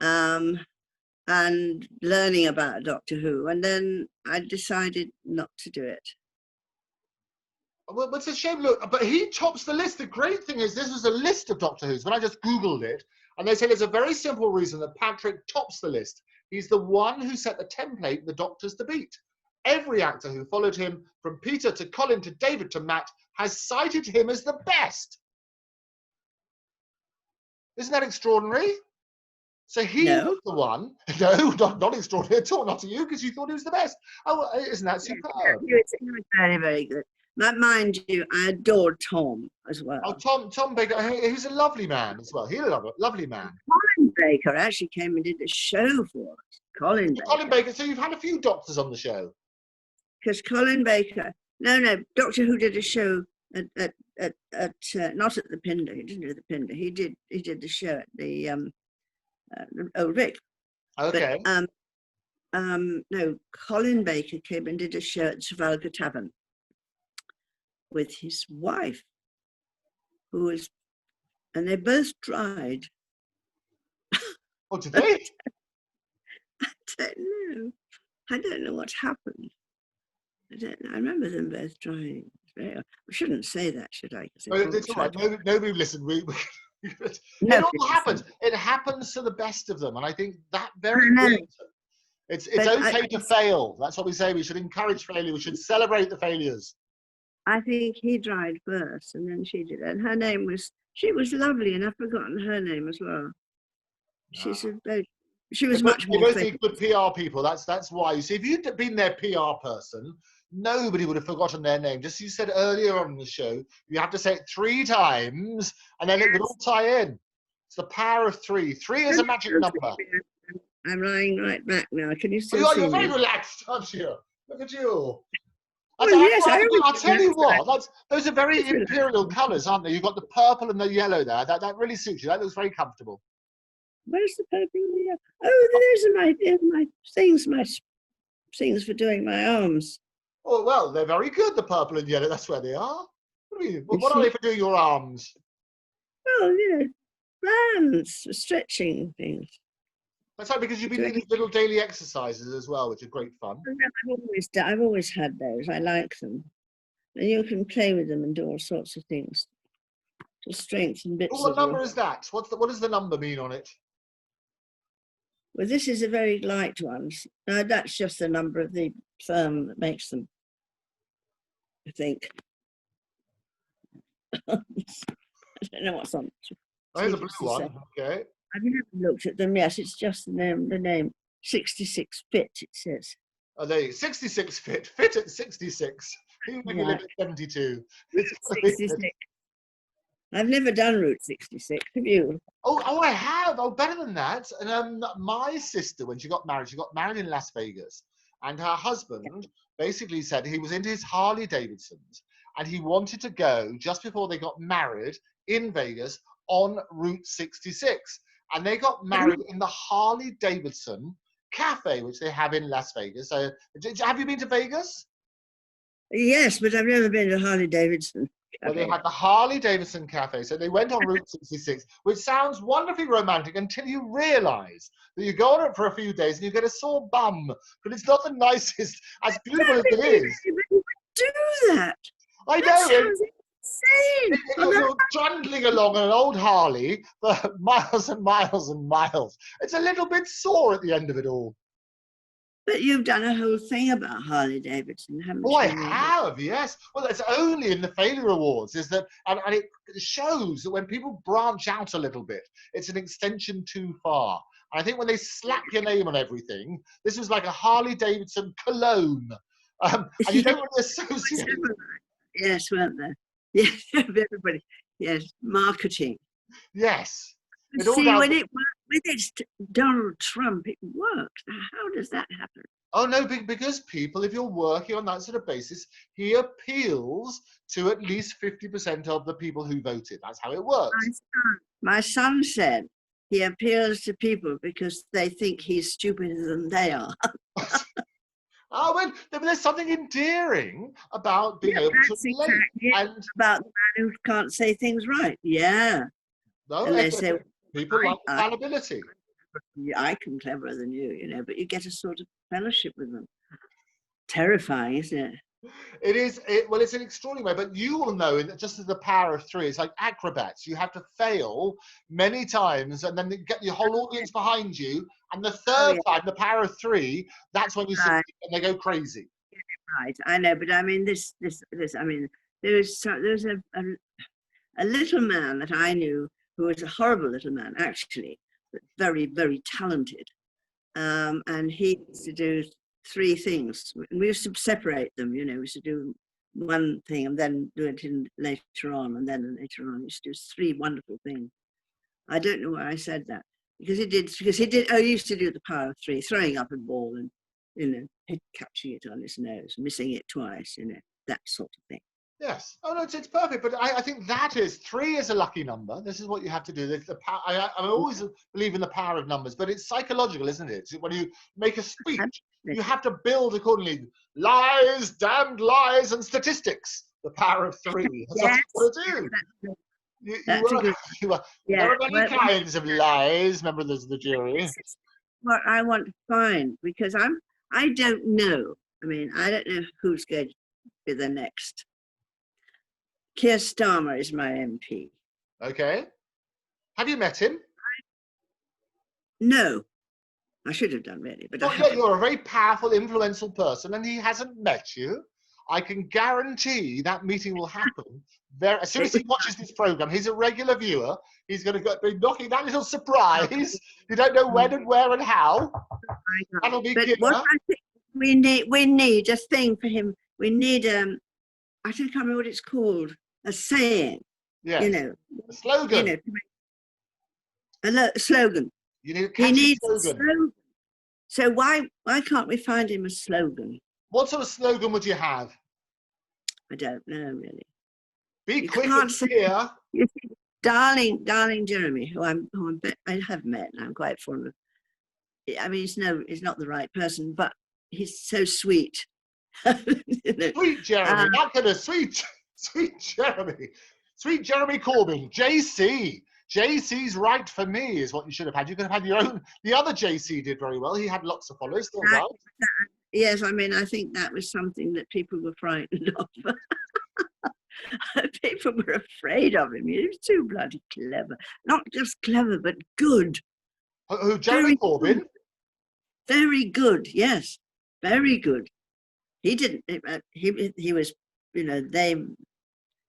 Speaker 2: and learning about Doctor Who. And then I decided not to do it.
Speaker 1: Well, it's a shame, look, but he tops the list. The great thing is this was a list of Doctor Who's. When I just Googled it, and they say there's a very simple reason that Patrick tops the list. He's the one who set the template the Doctors to beat. Every actor who followed him, from Peter to Colin to David to Matt, has cited him as the best. Isn't that extraordinary? So he was the one. No, not extraordinary at all. Not to you, because you thought he was the best. Oh, isn't that superb?
Speaker 2: He was very, very good. Mind you, I adored Tom as well.
Speaker 1: Oh, Tom Baker, he's a lovely man as well. He's a lovely man.
Speaker 2: Colin Baker actually came and did a show for us. Colin
Speaker 1: Baker, so you've had a few doctors on the show.
Speaker 2: Because Colin Baker, no, Doctor Who did a show at not at the Pindar. He didn't do the Pindar. He did the show at the Old Vic.
Speaker 1: Okay.
Speaker 2: But, no, Colin Baker came and did a show at Trafalgar Tavern with his wife, and they both died.
Speaker 1: What did they?
Speaker 2: I don't know what happened. I don't know. I remember them both dying. We shouldn't say that, should I?
Speaker 1: It's all right. Nobody listened. It all happens. It happens to the best of them, and I think that very important. It's okay to fail. That's what we say. We should encourage failure. We should celebrate the failures.
Speaker 2: I think he died first, and then she did. And her name she was lovely, and I've forgotten her name as well. She was much more.
Speaker 1: You're both good PR people. That's why. You see, if you'd been their PR person, nobody would have forgotten their name. Just as you said earlier on in the show, you have to say it 3 times, and then it would all tie in. It's the power of 3. 3 is a magic number.
Speaker 2: I'm lying right back now. Can you see?
Speaker 1: You're very relaxed, aren't you? Look at you.
Speaker 2: I'll
Speaker 1: tell you what, those are very imperial colours, aren't they? You've got the purple and the yellow there. That really suits you. That looks very comfortable.
Speaker 2: Where's the purple and the yellow? Oh, those are my things for doing my arms.
Speaker 1: Oh, well, they're very good, the purple and yellow. That's where they are. What are they for doing your arms?
Speaker 2: Well, bands for stretching things.
Speaker 1: That's right, because you've been doing these little daily exercises as well, which are great fun.
Speaker 2: I've always had those. I like them. And you can play with them and do all sorts of things to strengthen bits.
Speaker 1: What number is that? What does the number mean on it?
Speaker 2: Well, this is a very light one. No, that's just the number of the firm that makes them, I think. I don't know what's on.
Speaker 1: Oh, here's a blue one. Okay.
Speaker 2: I've never looked at them. Yes, it's just the name. 66 fit, it says.
Speaker 1: Oh, there you go. 66 fit. Fit at 66. You make me live at 72. It's
Speaker 2: 66. I've never done Route 66. Have you?
Speaker 1: Oh, I have. Oh, better than that. And my sister, when she got married in Las Vegas, and her husband basically said he was into his Harley Davidsons, and he wanted to go just before they got married in Vegas on Route 66. And they got married in the Harley Davidson Cafe, which they have in Las Vegas. So, have you been to Vegas?
Speaker 2: Yes, but I've never been to Harley Davidson.
Speaker 1: Well, they had the Harley Davidson Cafe. So they went on Route 66, which sounds wonderfully romantic until you realise that you go on it for a few days and you get a sore bum. But it's not the nicest, as beautiful as it is.
Speaker 2: Do that.
Speaker 1: I know.
Speaker 2: That sounds insane.
Speaker 1: You're trundling along on an old Harley for miles and miles and miles. It's a little bit sore at the end of it all.
Speaker 2: But you've done a whole thing about Harley Davidson, haven't you?
Speaker 1: Oh, I have, yes. Well, it's only in the Failure Awards, is that, and it shows that when people branch out a little bit, it's an extension too far. And I think when they slap your name on everything, this was like a Harley Davidson cologne. And you don't really associate it.
Speaker 2: Yes, weren't there? Yes, everybody. Yes, marketing.
Speaker 1: Yes.
Speaker 2: See, when it worked with Donald Trump, it worked. How does that happen?
Speaker 1: Oh, no, because people, if you're working on that sort of basis, he appeals to at least 50% of the people who voted. That's how it works.
Speaker 2: My son said he appeals to people because they think he's stupider than they are.
Speaker 1: Oh, well, there's something endearing about being able to relate. And
Speaker 2: about the man who can't say things right. Yeah.
Speaker 1: No,
Speaker 2: and they say,
Speaker 1: people like fallibility.
Speaker 2: I can cleverer than you, but you get a sort of fellowship with them. Terrifying, isn't it?
Speaker 1: It is. Well, it's an extraordinary way, but you will know that just as the power of three, it's like acrobats. You have to fail many times and then get your whole audience behind you. And the third time, the power of three, that's when you see and they go crazy.
Speaker 2: Right, I know, but I mean, I mean, there was a little man that I knew who was a horrible little man, actually, but very, very talented. And he used to do three things. We used to separate them, we used to do one thing and then do it later on, and then later on. We used to do three wonderful things. I don't know why I said that, because he used to do the power of three, throwing up a ball and, catching it on his nose, missing it twice, that sort of thing.
Speaker 1: Yes. Oh, no, it's perfect. But I think three is a lucky number. This is what you have to do. The power, I always believe in the power of numbers, but it's psychological, isn't it? When you make a speech, you have to build accordingly. Lies, damned lies, and statistics. The power of three. That's what you do. There are many kinds of lies, members of the jury.
Speaker 2: This is what I want to find, because I don't know. I mean, I don't know who's going to be the next. Keir Starmer is my MP.
Speaker 1: Okay. Have you met him?
Speaker 2: No. I should have done, really. But
Speaker 1: you're a very powerful, influential person, and he hasn't met you. I can guarantee that meeting will happen. As soon as he watches this program, he's a regular viewer. He's going to be knocking that little surprise. You don't know when and where and how. That'll be good.
Speaker 2: What I think we need a thing for him. We need I can't remember what it's called. A saying.
Speaker 1: Yeah. A slogan.
Speaker 2: A slogan.
Speaker 1: You need a catchy slogan.
Speaker 2: A slogan. So why can't we find him a slogan?
Speaker 1: What sort of slogan would you have?
Speaker 2: I don't know, really.
Speaker 1: Be quick and clear.
Speaker 2: Darling Jeremy, who I have met, and I'm quite fond of. I mean, he's not the right person, but he's so sweet.
Speaker 1: Sweet Jeremy, not gonna sweet Jeremy. Sweet Jeremy Corbyn, JC. JC's right for me is what you should have had. You could have had your own. The other JC did very well. He had lots of followers. Still does.
Speaker 2: Yes, I mean, I think that was something that people were frightened of. People were afraid of him. He was too bloody clever. Not just clever, but good.
Speaker 1: Who, Jeremy Corbyn?
Speaker 2: Very good, yes, very good. He didn't, he was, you know,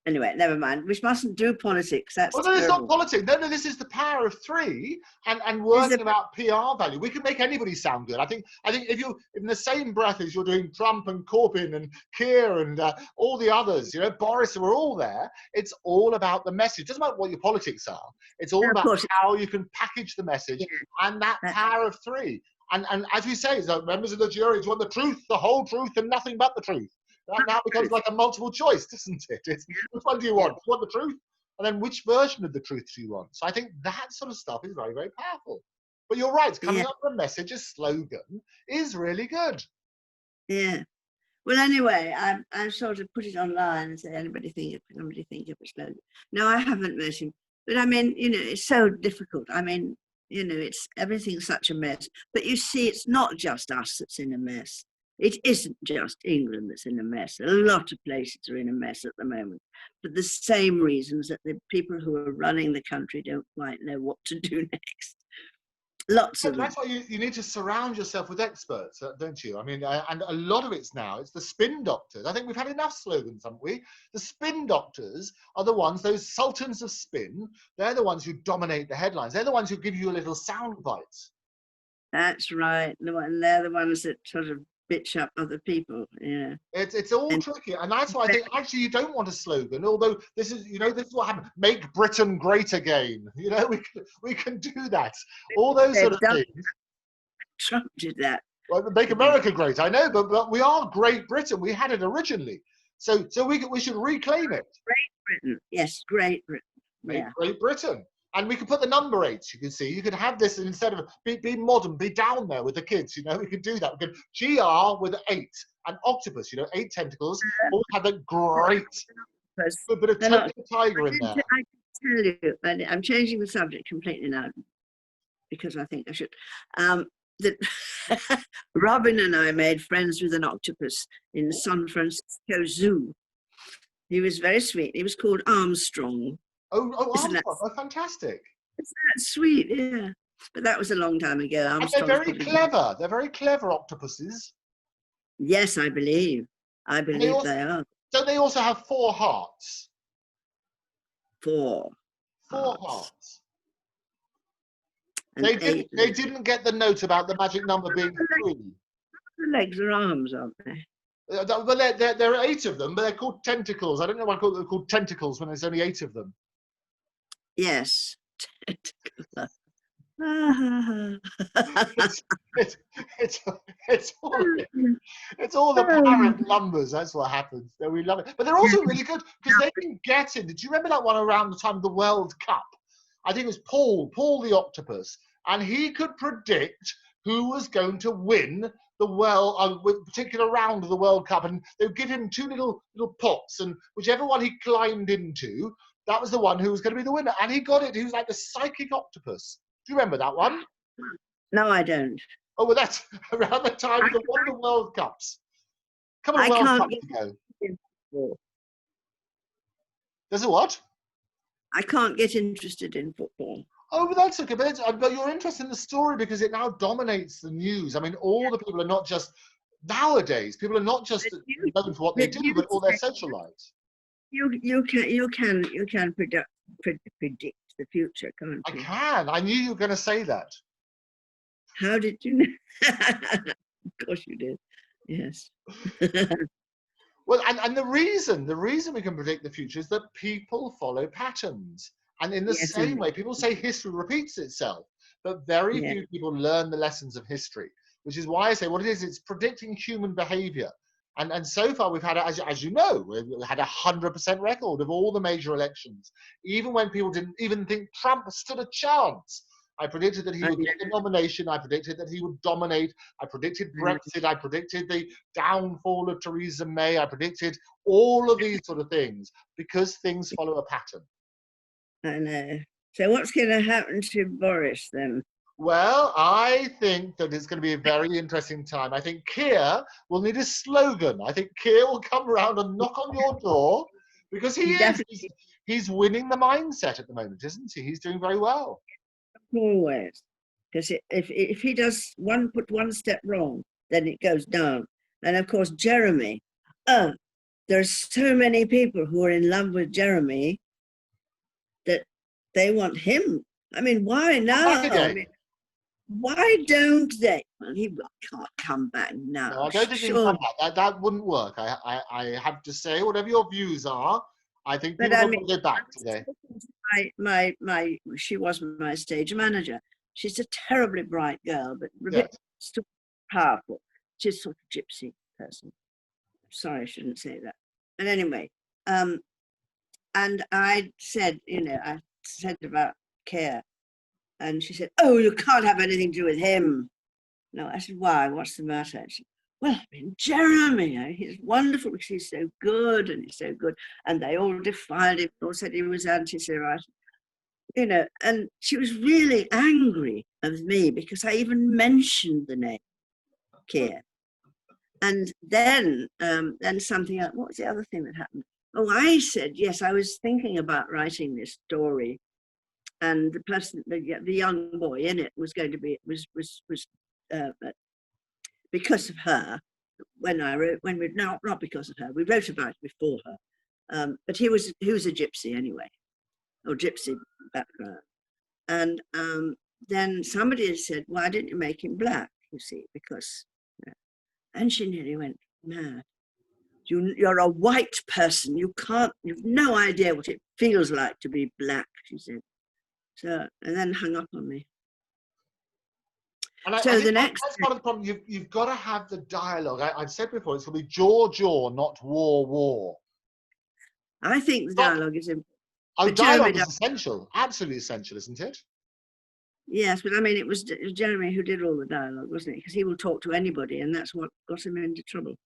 Speaker 2: anyway, never mind. We mustn't do politics. That's
Speaker 1: Well, no, it's not
Speaker 2: terrible.
Speaker 1: politics. No, this is the power of three and working about PR value. We can make anybody sound good. I think if you, in the same breath as you're doing Trump and Corbyn and Keir and all the others, you know, Boris, we're all there. It's all about the message. It doesn't matter what your politics are. It's all about how you can package the message and that power of three. And as we say, so members of the jury want the truth, the whole truth, and nothing but the truth. That now becomes like a multiple choice, doesn't it? It's, which one do you want? Do you want the truth? And then which version of the truth do you want? So I think that sort of stuff is very, very powerful. But you're right, coming up with a message, a slogan, is really good.
Speaker 2: Yeah. Well, anyway, I sort of put it online and said, somebody think of a slogan. No, I haven't met him. But I mean, you know, it's so difficult. I mean, you know, everything's such a mess. But you see, it's not just us that's in a mess. It isn't just England that's in a mess. A lot of places are in a mess at the moment, for the same reasons that the people who are running the country don't quite know what to do next. Lots of them.
Speaker 1: That's why you need to surround yourself with experts, don't you? I mean, and a lot of it's the spin doctors. I think we've had enough slogans, haven't we? The spin doctors are the ones, those sultans of spin. They're the ones who dominate the headlines. They're the ones who give you a little sound bites.
Speaker 2: That's right. And they're the ones that sort of bitch up other people. Yeah,
Speaker 1: it's all tricky, and that's why I think actually you don't want a slogan. Although this is what happened. Make Britain great again. You know, we can do that. All those sort of things.
Speaker 2: Trump did that.
Speaker 1: Well, make America great. I know, but we are Great Britain. We had it originally, so we should reclaim it.
Speaker 2: Great Britain, yes, Great Britain.
Speaker 1: Make Great Britain. And we could put the number 8, you can see. You could have this instead of be modern, be down there with the kids, you know. We could do that. We could GR with 8 and Octopus, you know, 8 tentacles. All have a great good bit of tiger in there.
Speaker 2: I can tell you, and I'm changing the subject completely now because I think I should. That Robin and I made friends with an octopus in San Francisco Zoo. He was very sweet. He was called Armstrong.
Speaker 1: Oh, fantastic.
Speaker 2: Isn't that sweet? Yeah. But that was a long time ago.
Speaker 1: And they're very clever. They're very clever octopuses.
Speaker 2: Yes, I believe. They are.
Speaker 1: Don't they also have 4 hearts?
Speaker 2: 4
Speaker 1: hearts. They didn't get the note about the magic number being 3.
Speaker 2: The legs are arms, aren't they?
Speaker 1: Well, there are 8 of them, but they're called tentacles. I don't know why they're called tentacles when there's only 8 of them.
Speaker 2: Yes.
Speaker 1: it's all the parent numbers. That's what happens. So we love it. But they're also really good because they can get in. Did you remember that one around the time of the World Cup? I think it was Paul the Octopus, and he could predict who was going to win the particular round of the World Cup, and they would give him 2 little pots, and whichever one he climbed into, that was the one who was going to be the winner. And he got it. He was like the psychic octopus. Do you remember that one?
Speaker 2: No, I don't.
Speaker 1: Oh, well, that's around the time of one of the World Cups. A couple of World Cups ago. There's a what?
Speaker 2: I can't get interested in football.
Speaker 1: Oh, but that's okay. But you're interested in the story because it now dominates the news. I mean, all the people are not just nowadays. People are not just known for what they do, but all their social lives.
Speaker 2: You can predict the future, can't you?
Speaker 1: I can. I knew you were going to say that.
Speaker 2: How did you know? Of course you did. Yes.
Speaker 1: Well, and the reason we can predict the future is that people follow patterns. And in the same way, people say history repeats itself, but very few people learn the lessons of history, which is why I say what it is, it's predicting human behavior. And so far we've had, as you know, we've had 100% record of all the major elections, even when people didn't even think Trump stood a chance. I predicted that he would get the nomination. I predicted that he would dominate. I predicted Brexit. I predicted the downfall of Theresa May. I predicted all of these sort of things because things follow a pattern.
Speaker 2: I know. So what's going to happen to Boris then?
Speaker 1: Well, I think that it's going to be a very interesting time. I think Keir will need a slogan. I think Keir will come around and knock on your door because he's winning the mindset at the moment, isn't he? He's doing very well.
Speaker 2: Always. because if he does put one step wrong, then it goes down. And of course, Jeremy, there's so many people who are in love with Jeremy that they want him. I mean, why now? I mean, why don't they? Well, he can't come back now.
Speaker 1: No, I don't think he can come back. That wouldn't work. I have to say, whatever your views are, I think people will go back today.
Speaker 2: She was my stage manager. She's a terribly bright girl, but a bit still powerful. She's sort of gypsy person. Sorry, I shouldn't say that. But anyway, and I said, I said about Care, and she said, "Oh, you can't have anything to do with him." No, I said, "Why? What's the matter?" She said, "Well, I mean, Jeremy, he's wonderful because he's so good and he's so good." And they all defied him, all said he was anti-Semite, and she was really angry with me because I even mentioned the name Keir. And then something else. What was the other thing that happened? Oh, I said, yes, I was thinking about writing this story, and the person, the young boy in it was going to be, was because of her. Not because of her, we wrote about it before her, but he was a gypsy anyway, or gypsy background. And then somebody had said, "Why didn't you make him black?" You see, because, and she nearly went mad. You're a white person. You've no idea what it feels like to be black, she said. So, and then hung up on me.
Speaker 1: And so the next, that's part of the problem. You've got to have the dialogue. I've said before, it's going to be jaw, not war.
Speaker 2: I think the dialogue is important.
Speaker 1: Oh, dialogue is essential. Absolutely essential, isn't it?
Speaker 2: Yes, but I mean, it was Jeremy who did all the dialogue, wasn't it? Because he will talk to anybody, and that's what got him into trouble.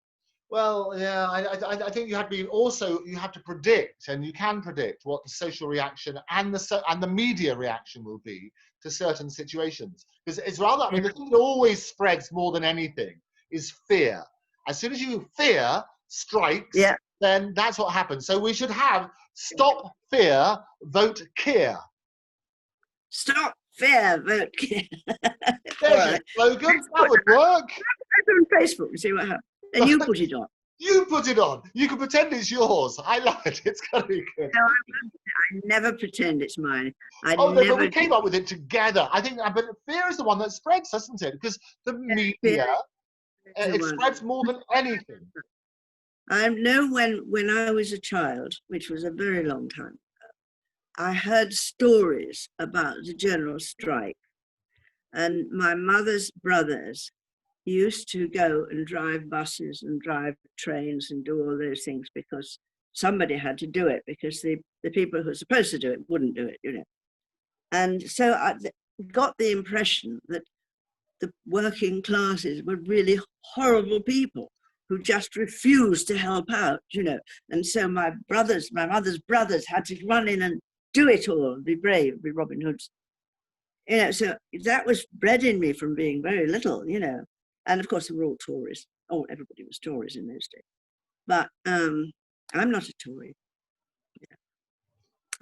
Speaker 1: Well, yeah, I think you have to predict, and you can predict what the social reaction and the media reaction will be to certain situations. Because it's rather, I mean, the thing that always spreads more than anything is fear. As soon as fear strikes, then that's what happens. So we should have stop fear, vote Keir.
Speaker 2: Stop fear, vote Keir.
Speaker 1: There's your slogan. That would work.
Speaker 2: Put it on Facebook and see what happens. And you put it on.
Speaker 1: You put it on. You can pretend it's yours. I love it. It's going to be good.
Speaker 2: No, I never pretend it's mine.
Speaker 1: But we came up with it together. I think, but fear is the one that spreads, doesn't it? Because the media, it spreads more than anything.
Speaker 2: I know when I was a child, which was a very long time ago, I heard stories about the general strike, and my mother's brothers used to go and drive buses and drive trains and do all those things because somebody had to do it, because the people who were supposed to do it wouldn't do it, And so I got the impression that the working classes were really horrible people who just refused to help out, And so my mother's brothers had to run in and do it all, and be brave, be Robin Hoods. So that was bred in me from being very little, And of course, they were all Tories. Oh, everybody was Tories in those days. But I'm not a Tory.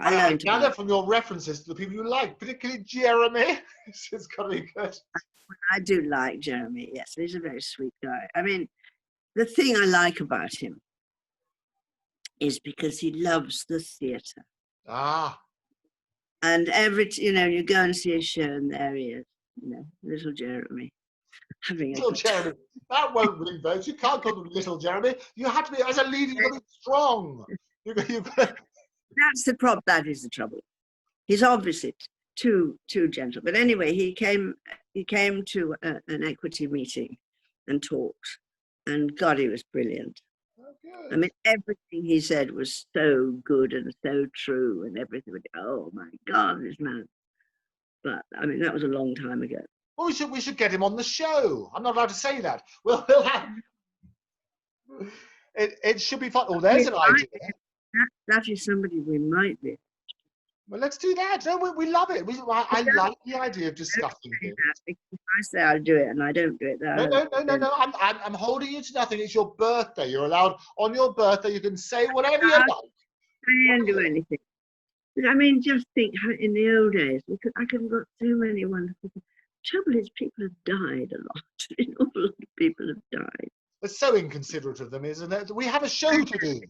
Speaker 1: I gather from your references to the people you like, particularly Jeremy. It's got to be good.
Speaker 2: I do like Jeremy, yes. He's a very sweet guy. I mean, the thing I like about him is because he loves the theatre. And you go and see a show, and there he is, little Jeremy.
Speaker 1: Little Jeremy. That won't win votes. You can't call him little Jeremy. You have to be, as a leader, you've got to be strong.
Speaker 2: That's the problem. That is the trouble. He's obviously too gentle. But anyway, he came to an equity meeting and talked, and God, he was brilliant.
Speaker 1: Oh,
Speaker 2: I mean, everything he said was so good and so true, and everything. Oh my God, this man! But I mean, that was a long time ago.
Speaker 1: Well, we should get him on the show. I'm not allowed to say that. We'll have it. Should be fun. Oh, there's an idea.
Speaker 2: That is somebody we might be.
Speaker 1: Well, let's do that. No, we love it. I like the idea of discussing it.
Speaker 2: If I say I'll do it and I don't do it,
Speaker 1: no. I'm holding you to nothing. It's your birthday. You're allowed on your birthday. You can say whatever you like.
Speaker 2: I can't do anything. But I mean, just think how in the old days, I could have got so many wonderful things. trouble is people have died a lot. An awful lot of people have died.
Speaker 1: It's so inconsiderate of them, isn't it? We have a show to do.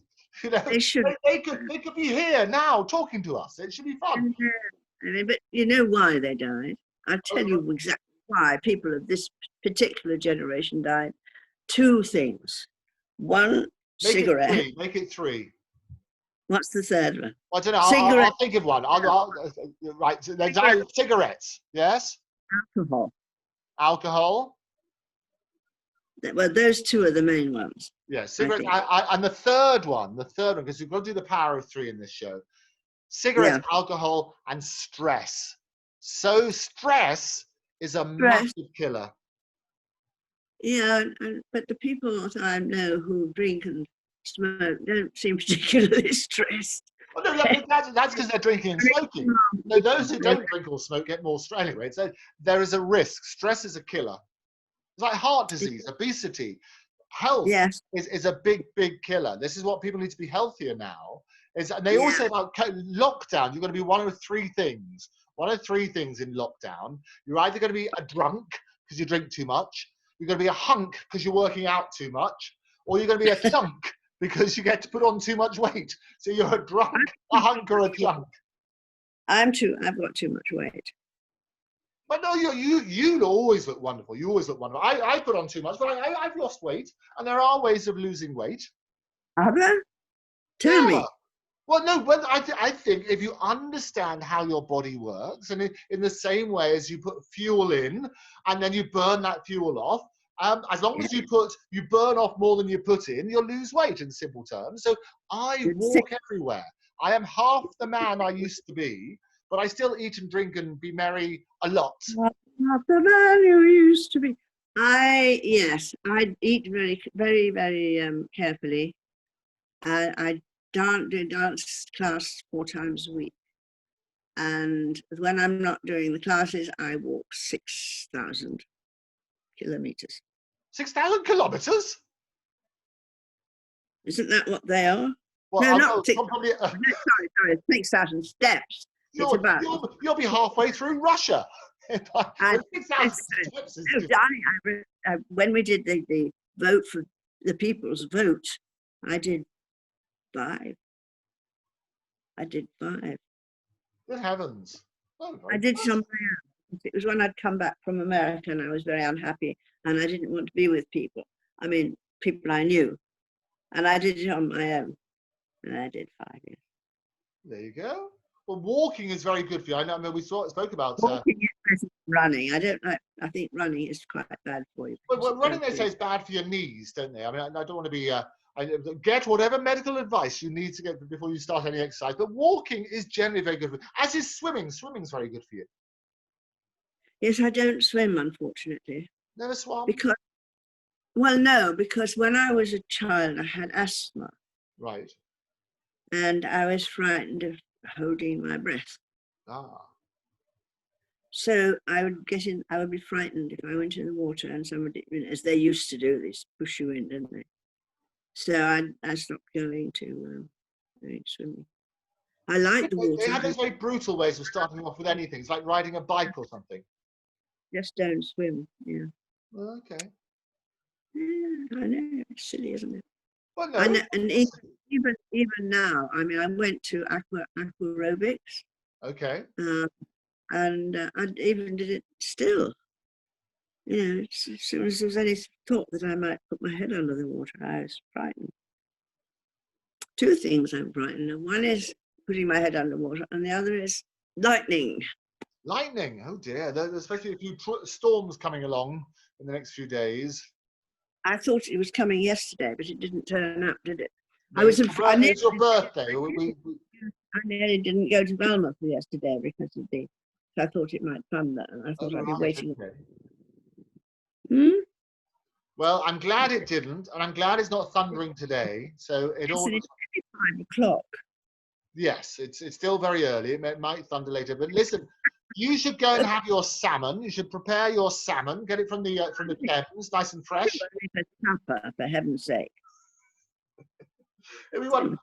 Speaker 1: You know,
Speaker 2: they should.
Speaker 1: They could be here now talking to us. It should be fun.
Speaker 2: I mean, but you know why they died? I'll tell you exactly why people of this particular generation died. 2 things. One, cigarette.
Speaker 1: Make it 3.
Speaker 2: What's the third one?
Speaker 1: I don't know. I'll think of one. Right. So there's cigarettes. Yes. Alcohol.
Speaker 2: Well, those 2 are the main ones.
Speaker 1: Yeah, cigarettes. And the third one, because we've got to do the power of 3 in this show. Cigarettes, alcohol, and stress. So stress is a massive killer.
Speaker 2: Yeah, but the people that I know who drink and smoke don't seem particularly stressed.
Speaker 1: Oh, no, that's because they're drinking and smoking. No, those who don't drink or smoke get more stress. Anyway, so there is a risk. Stress is a killer. It's like heart disease, obesity. Health is a big, big killer. This is what people need to be healthier now. And they all say about lockdown, you've got to be one of 3 things. One of 3 things in lockdown. You're either going to be a drunk because you drink too much, you're going to be a hunk because you're working out too much, or you're going to be a thunk because you get to put on too much weight. So you're a drunk, a hunk, or a thunk.
Speaker 2: I've got too much weight.
Speaker 1: But no, you always look wonderful. You always look wonderful. I put on too much, but I've lost weight, and there are ways of losing weight.
Speaker 2: Are there? Tell me.
Speaker 1: Well, no, but I think if you understand how your body works, and in the same way as you put fuel in, and then you burn that fuel off, as long as you burn off more than you put in, you'll lose weight in simple terms. So I walk everywhere. I am half the man I used to be, but I still eat and drink and be merry a lot.
Speaker 2: Half the man you used to be. I eat very, very, very carefully. I do dance class 4 times a week. And when I'm not doing the classes, I walk 6,000 kilometers.
Speaker 1: 6,000 kilometers?
Speaker 2: Isn't that what they are?
Speaker 1: Well,
Speaker 2: no, not 6,000. Sorry, 6,000 steps.
Speaker 1: You'll be halfway through Russia. 6,000 steps is
Speaker 2: when we did the vote for the people's vote, I did 5.
Speaker 1: Good heavens.
Speaker 2: I did something else. It was when I'd come back from America and I was very unhappy and I didn't want to be with people. I mean, people I knew. And I did it on my own. And I did 5 years.
Speaker 1: There you go. Well, walking is very good for you. I mean, we spoke about
Speaker 2: walking is running. I think running is quite bad for you.
Speaker 1: Well, running, they say, is bad for your knees, don't they? I mean, I don't want to be... get whatever medical advice you need to get before you start any exercise. But walking is generally very good for you, as is swimming. Swimming's very good for you.
Speaker 2: Yes, I don't swim, unfortunately.
Speaker 1: Never swam?
Speaker 2: Because when I was a child, I had asthma.
Speaker 1: Right.
Speaker 2: And I was frightened of holding my breath. So I would be frightened if I went in the water and somebody, as they used to do, this push you in, didn't they? So I stopped going to swimming. I like the water.
Speaker 1: They have those very brutal ways of starting off with anything. It's like riding a bike or something.
Speaker 2: Just don't swim, yeah.
Speaker 1: Okay.
Speaker 2: Yeah, I know. It's silly, isn't it?
Speaker 1: Well, no.
Speaker 2: And even now, I mean, I went to aquarobics.
Speaker 1: Okay.
Speaker 2: And I even did it still. You know, as soon as there was any thought that I might put my head under the water, I was frightened. 2 things I'm frightened of. One is putting my head underwater, and the other is lightning.
Speaker 1: Lightning? Oh dear. There's especially a few storms coming along in the next few days.
Speaker 2: I thought it was coming yesterday, but it didn't turn up, did it?
Speaker 1: No, it's your birthday.
Speaker 2: I nearly didn't go to Velma for yesterday because of I thought it might thunder, and I thought I'd be waiting.
Speaker 1: Well, I'm glad it didn't, and I'm glad it's not thundering today. So
Speaker 2: it's 5 o'clock.
Speaker 1: Yes, it's still very early. It might thunder later, but listen, you should go and have your salmon. You should prepare your salmon. Get it from the Thames, nice and fresh.
Speaker 2: Supper, for heaven's sake.
Speaker 1: Everyone,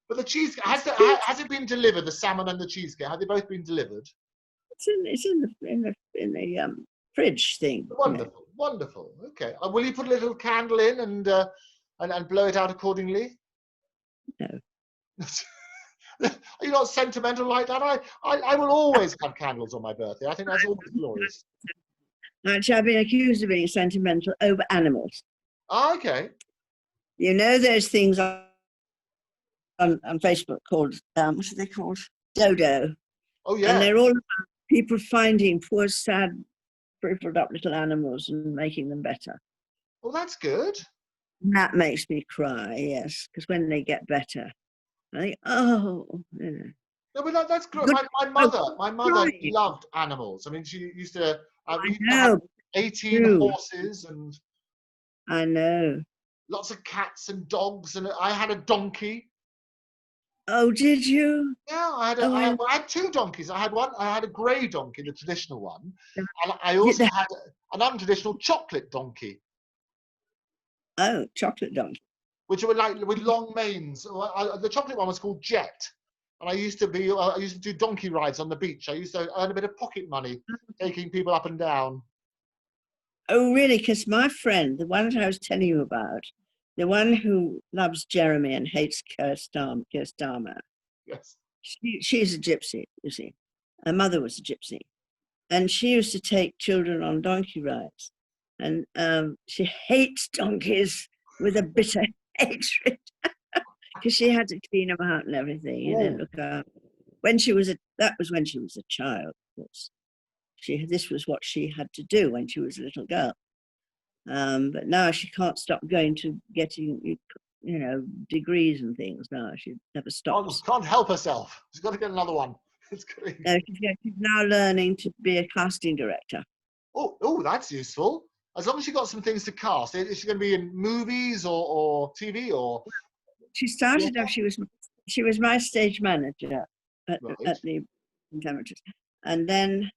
Speaker 1: but the cheesecake has it been delivered? The salmon and the cheesecake, have they both been delivered?
Speaker 2: It's in the fridge thing.
Speaker 1: Wonderful, wonderful. Okay. Will you put a little candle in and blow it out accordingly?
Speaker 2: No.
Speaker 1: Are you not sentimental like that? I will always have candles on my birthday. I think that's always glorious.
Speaker 2: Actually, I've been accused of being sentimental over animals.
Speaker 1: Ah, okay.
Speaker 2: You know, there's things on Facebook called, what are they called? Dodo.
Speaker 1: Oh, yeah.
Speaker 2: And they're all about people finding poor, sad, crippled up little animals and making them better.
Speaker 1: Well, that's good.
Speaker 2: And that makes me cry, yes, because when they get better, I think, oh, you know.
Speaker 1: No, but that's great. My mother loved animals. I mean, she used to, we used to have 18 horses and
Speaker 2: I know.
Speaker 1: Lots of cats and dogs, and I had a donkey.
Speaker 2: Oh, did you?
Speaker 1: Yeah, I had 2 donkeys. I had a grey donkey, the traditional one, and I also had an untraditional chocolate donkey.
Speaker 2: Oh, chocolate donkey.
Speaker 1: Which were like with long manes. The chocolate one was called Jet, and I used to do donkey rides on the beach. I used to earn a bit of pocket money taking people up and down.
Speaker 2: Oh, really? Because my friend, the one that I was telling you about, the one who loves Jeremy and hates Keir Starmer.
Speaker 1: Yes.
Speaker 2: She's a gypsy, you see. Her mother was a gypsy. And she used to take children on donkey rides. And she hates donkeys with a bitter hatred. Because she had to clean them out and everything, you know, look out. That was when she was a child, of course. This was what she had to do when she was a little girl. But now she can't stop going to getting, you know, degrees and things now. She never stops.
Speaker 1: Can't help herself. She's got to get another one.
Speaker 2: No, she's now learning to be a casting director.
Speaker 1: Oh, that's useful. As long as she got some things to cast. Is she going to be in movies or TV or?
Speaker 2: She started off. She was my stage manager at the Contemporary, and then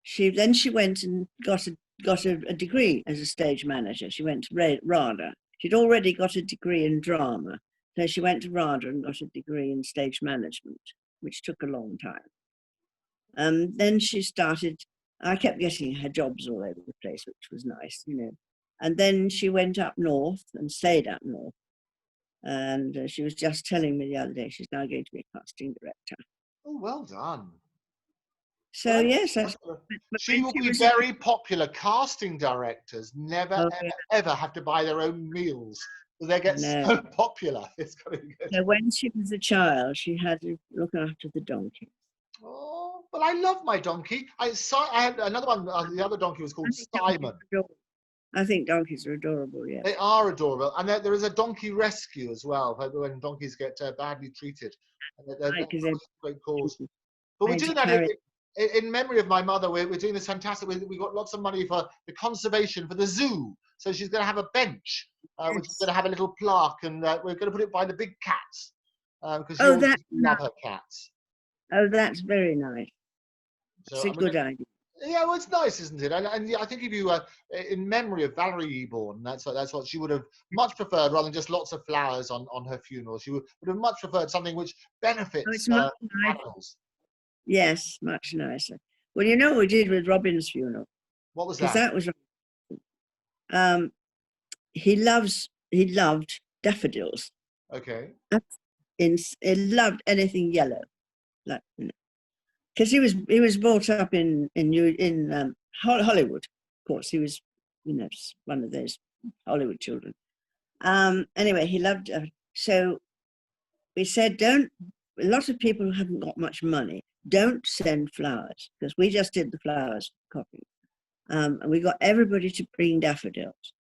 Speaker 2: she went and got a degree as a stage manager. She went to RADA. She'd already got a degree in drama, so she went to RADA and got a degree in stage management, which took a long time. And then she started. I kept getting her jobs all over the place, which was nice, you know. And then she went up north and stayed up north. And she was just telling me the other day she's now going to be a casting director.
Speaker 1: Oh, well done.
Speaker 2: So yes,
Speaker 1: she will be very popular. Casting directors never ever have to buy their own meals. They get so popular. It's going to be good.
Speaker 2: So when she was a child, she had to look after the donkey.
Speaker 1: Oh, well, I love my donkey. I had another one. The other donkey was called Simon.
Speaker 2: I think donkeys are adorable. Yeah,
Speaker 1: they are adorable, and there is a donkey rescue as well when donkeys get badly treated. And that's a great cause. But we're doing that in memory of my mother. We're doing this fantastic. We got lots of money for the conservation for the zoo. So she's going to have a bench, which is going to have a little plaque, and we're going to put it by the big cats because she love her cats.
Speaker 2: Oh, that's very nice. It's a good idea.
Speaker 1: Yeah, well, it's nice, isn't it? And I think if you in memory of Valerie Eborn, that's what she would have much preferred, rather than just lots of flowers on her funeral. She would have much preferred something which benefits animals.
Speaker 2: Yes, much nicer. Well, you know what we did with Robin's funeral?
Speaker 1: What was that?
Speaker 2: Because that was he loved daffodils.
Speaker 1: Okay.
Speaker 2: He loved anything yellow, like, you know. Because he was brought up in Hollywood, of course. He was, you know, one of those Hollywood children. Anyway, he loved. So we said, a lot of people who haven't got much money, don't send flowers, because we just did the flowers copy. And we got everybody to bring daffodils.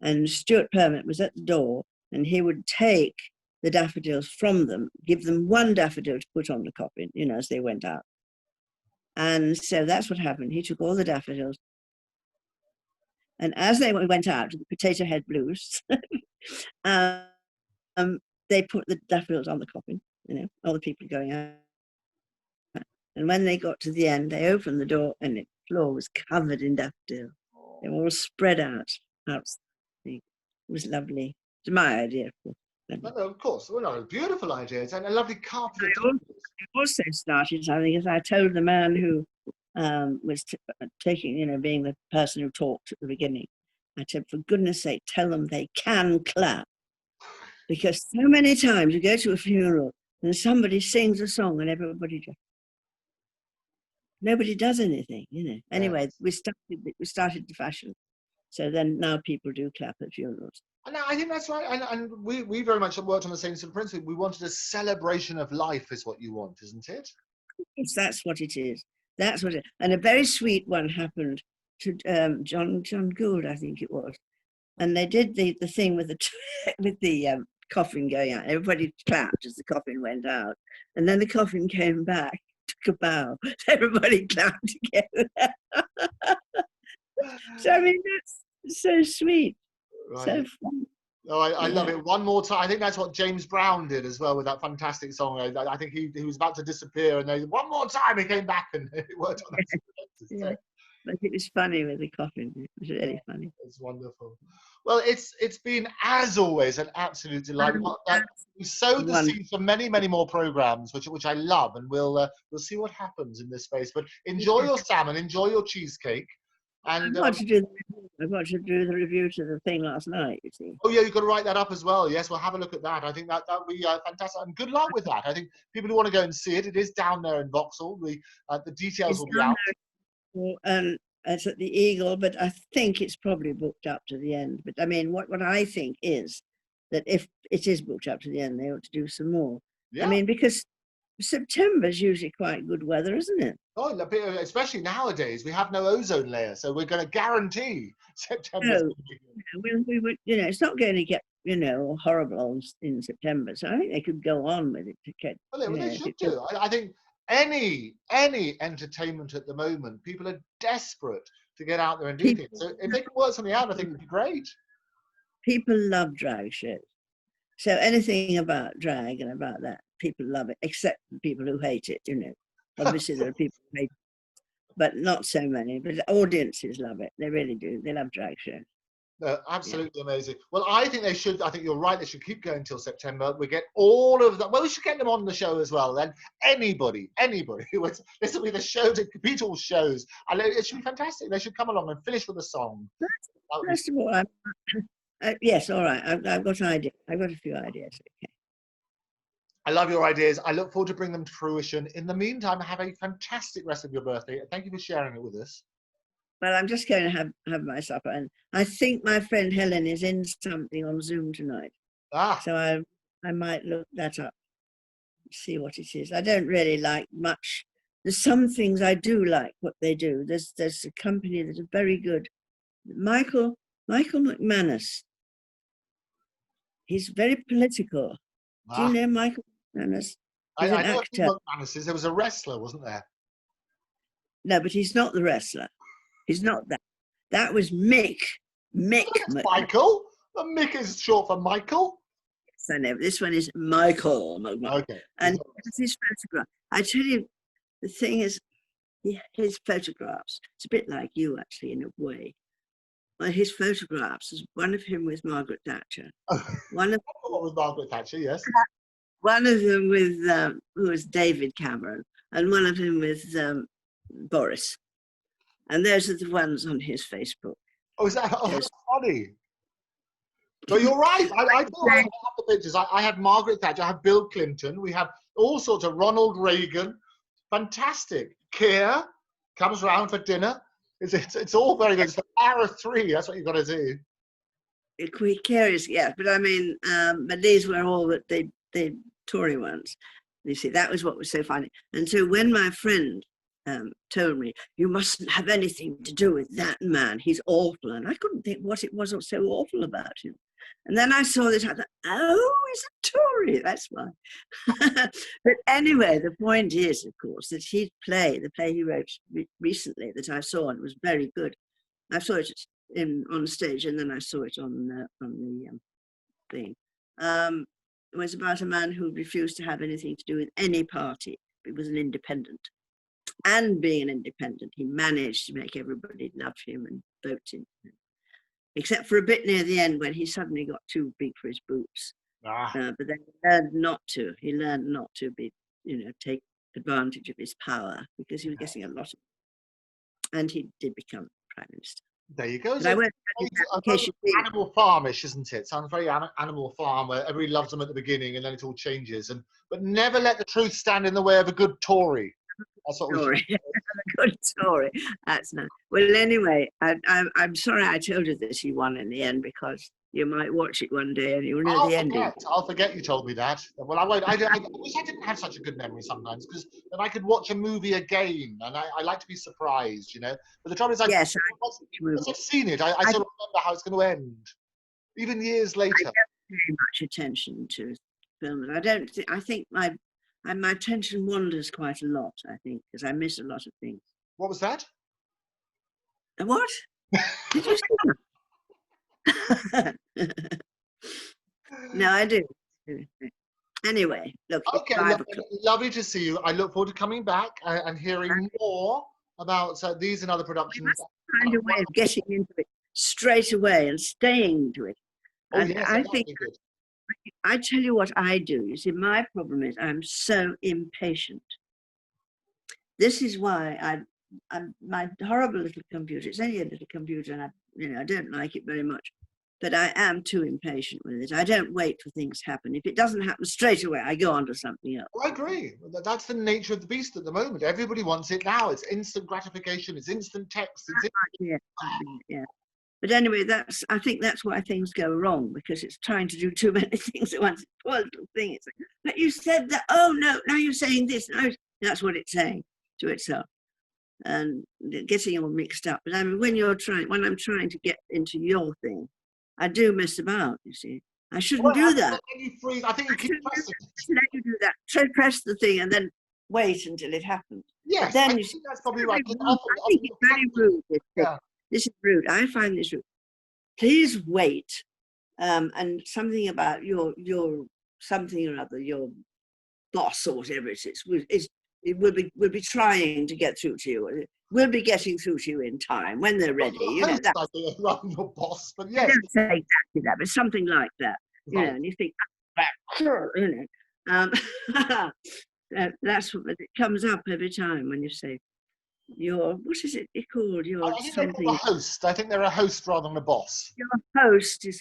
Speaker 2: And Stuart Permit was at the door, and he would take the daffodils from them, give them one daffodil to put on the coffin, you know, as they went out. And so that's what happened. He took all the daffodils. And as they went out, the Potato Head Blues, they put the daffodils on the coffin, you know, all the people going out. And when they got to the end, they opened the door and the floor was covered in daffodils. They were all spread out. It was lovely. It's my idea, of course.
Speaker 1: No, of course. Well, no, beautiful ideas and a lovely carpet.
Speaker 2: I also started something, as I told the man who was taking, you know, being the person who talked at the beginning. I said, for goodness sake, tell them they can clap. Because so many times you go to a funeral and somebody sings a song and everybody just, nobody does anything, you know. Anyway, we started the fashion. So then now people do clap at funerals.
Speaker 1: And I think that's right. And we very much worked on the same sort of principle. We wanted a celebration of life is what you want, isn't it?
Speaker 2: Yes, that's what it is. That's what it, and a very sweet one happened to John Gould, I think it was. And they did the thing with the coffin going out. Everybody clapped as the coffin went out. And then the coffin came back, took a bow. Everybody clapped together. So, I mean, that's so sweet. Right. So fun.
Speaker 1: Oh, I love it. One more time. I think that's what James Brown did as well with that fantastic song. I think he was about to disappear, and then one more time he came back, and it worked on that.
Speaker 2: Yeah. But it was funny with the coffin. It was really funny.
Speaker 1: It's wonderful. Well, it's been, as always, an absolute delight. We sowed the seeds for many, many more programs, which I love, and we'll see what happens in this space. But enjoy your salmon, enjoy your cheesecake. And
Speaker 2: I got to do the review to the thing last night, you see.
Speaker 1: Oh yeah, you've got to write that up as well. Yes, we'll have a look at that. I think that would be fantastic. And good luck with that. I think people who want to go and see it, it is down there in Vauxhall. The details will be out.
Speaker 2: And it's at the Eagle, but I think it's probably booked up to the end. But I mean, what I think is that if it is booked up to the end, they ought to do some more. Yeah. I mean, because September's usually quite good weather, isn't it?
Speaker 1: Oh, especially nowadays, we have no ozone layer, so we're going to guarantee September.
Speaker 2: You know, it's not going to get, you know, horrible in September, so I think they could go on with it.
Speaker 1: They should do. I think any entertainment at the moment, people are desperate to get out there and do things. So if they can work something out, I think it'd be great.
Speaker 2: People love drag shows. So anything about drag and about that, people love it, except people who hate it, you know. Obviously, there are people who hate it, but not so many. But the audiences love it. They really do. They love drag shows.
Speaker 1: Absolutely amazing. Well, I think they should. I think you're right. They should keep going till September. We get all of them. Well, we should get them on the show as well. Then anybody this will be the show to beat all shows. And it should be fantastic. They should come along and finish with a song.
Speaker 2: First of all, yes, all right. I've got ideas. I've got a few ideas. Okay.
Speaker 1: I love your ideas. I look forward to bringing them to fruition. In the meantime, have a fantastic rest of your birthday. Thank you for sharing it with us.
Speaker 2: Well, I'm just going to have my supper, and I think my friend Helen is in something on Zoom tonight. So I might look that up, see what it is. I don't really like much. There's some things I do like what they do. There's a company that is very good. Michael McManus. He's very political. Do you know Michael McManus?
Speaker 1: I know who McManus is. There was a wrestler, wasn't there?
Speaker 2: No, but he's not the wrestler. He's not that. That was Mick.
Speaker 1: Michael? Mick is short for Michael.
Speaker 2: Yes, I know. This one is Michael McManus. Okay. And it's his photograph. I tell you, the thing is, his photographs, it's a bit like you, actually, in a way. Well, his photographs, is one of him with Margaret Thatcher.
Speaker 1: With Margaret Thatcher, yes.
Speaker 2: One of them with, who was David Cameron, and one of them with Boris. And those are the ones on his Facebook.
Speaker 1: Oh, is that that's funny? So you're right. I have the pictures. I have Margaret Thatcher. I have Bill Clinton. We have all sorts of Ronald Reagan. Fantastic. Keir comes round for dinner. It's all very good. It's the power of three. That's what you've got to do.
Speaker 2: Keir is, yeah. But I mean, but these were all the Tory ones. You see, that was what was so funny. And so when my friend told me, you mustn't have anything to do with that man, he's awful, and I couldn't think what it was so awful about him. And then I saw this, I thought, oh, he's a Tory, that's why. But anyway, the point is, of course, that the play he wrote recently that I saw, and it was very good. I saw it on stage, and then I saw it on the thing. It was about a man who refused to have anything to do with any party. He was an independent. And being an independent, he managed to make everybody love him and vote him. Except for a bit near the end when he suddenly got too big for his boots. But then he learned not to. He learned not to be, take advantage of his power, because he was getting a lot of and he did become Prime Minister.
Speaker 1: There you go.
Speaker 2: But I won't tell you that in case you see.
Speaker 1: Animal Farmish, isn't it? Sounds very Animal Farm, where everybody loves them at the beginning and then it all changes. But never let the truth stand in the way of a good Tory. That's what we should.
Speaker 2: A good story. That's nice. Well, anyway, I'm sorry I told you that he won in the end, because you might watch it one day and you'll know the ending.
Speaker 1: I'll forget you told me that. Well, I won't. I wish I didn't have such a good memory sometimes, because then I could watch a movie again, and I like to be surprised, you know. But the trouble is, once I've seen it, I sort of remember how it's going to end, even years later.
Speaker 2: I don't pay much attention to film. I think my attention wanders quite a lot, I think, because I miss a lot of things.
Speaker 1: What was that?
Speaker 2: What? Did you say that? No, I do. Anyway, look.
Speaker 1: Okay, lovely to see you. I look forward to coming back and hearing more about these and other productions. We must
Speaker 2: find a way of getting into it straight away and staying into it.
Speaker 1: Oh, yes,
Speaker 2: I think. I tell you what I do. You see, my problem is I'm so impatient. This is why my horrible little computer. It's only a little computer, and I don't like it very much. But I am too impatient with it. I don't wait for things to happen. If it doesn't happen straight away, I go on to something else.
Speaker 1: I agree. That's the nature of the beast at the moment. Everybody wants it now. It's instant gratification. It's instant text.
Speaker 2: Yeah. But anyway, I think that's why things go wrong, because it's trying to do too many things at once. It's a poor little thing. It's like, but you said that. Oh no! Now you're saying this. No, that's what it's saying to itself, and getting all mixed up. But I mean, when I'm trying to get into your thing, I do mess about. You see, I shouldn't do that.
Speaker 1: I think you keep pressing.
Speaker 2: Let you do that. So press the thing and then wait until it happens.
Speaker 1: Yes,
Speaker 2: then
Speaker 1: I think that's probably right.
Speaker 2: I think it's very rude. This is rude. I find this rude. Please wait. And something about your something or other, your boss or whatever it is, it will be trying to get through to you. We'll be getting through to you in time when they're ready. You know, that's
Speaker 1: rather your boss, but yes.
Speaker 2: I don't say exactly that, but something like that. You know, and you think, you know, that's what it comes up every time when you say, what is it called?
Speaker 1: I think something. They're a host. I think they're a host rather than a boss.
Speaker 2: Your host is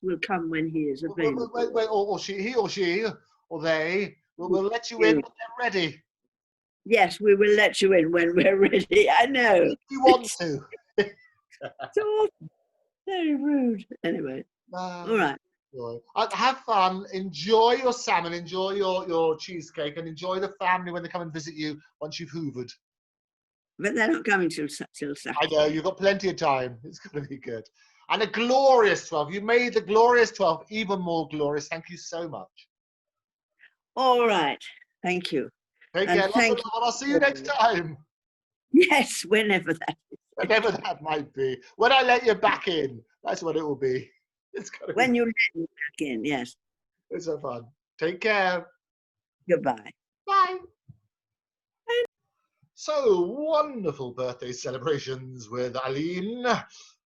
Speaker 2: will come when he is available.
Speaker 1: Or he or she or they will let you in when they're ready.
Speaker 2: Yes, we will let you in when we're ready. I know.
Speaker 1: If you want to.
Speaker 2: It's awful. Very rude. Anyway, all right.
Speaker 1: Have fun. Enjoy your salmon. Enjoy your cheesecake, and enjoy the family when they come and visit you once you've hoovered.
Speaker 2: But they're not coming till Saturday.
Speaker 1: I know, you've got plenty of time. It's going to be good. And a glorious 12. You made the glorious 12 even more glorious. Thank you so much.
Speaker 2: All right. Thank you.
Speaker 1: Take care. And I'll see you next time.
Speaker 2: Yes, whenever that is.
Speaker 1: Whenever that might be. When I let you back in, that's what it will be.
Speaker 2: When you let me back in, yes.
Speaker 1: It's so fun. Take care.
Speaker 2: Goodbye.
Speaker 1: Bye. So, wonderful birthday celebrations with Aline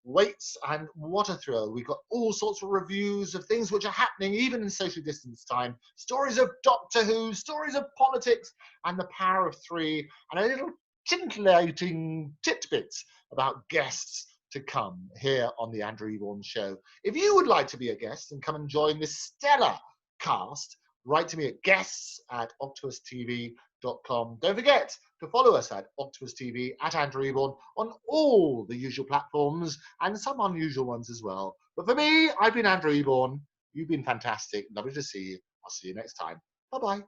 Speaker 1: Waites, and what a thrill. We've got all sorts of reviews of things which are happening even in social distance time. Stories of Doctor Who, stories of politics and the power of three, and a little titillating tidbits about guests to come here on the Andrew Eborn Show. If you would like to be a guest and come and join this stellar cast, write to me at guests@octopustv.com. Don't forget to follow us at Octopus TV, at Andrew Eborn, on all the usual platforms and some unusual ones as well. But for me, I've been Andrew Eborn. You've been fantastic. Lovely to see you. I'll see you next time. Bye-bye.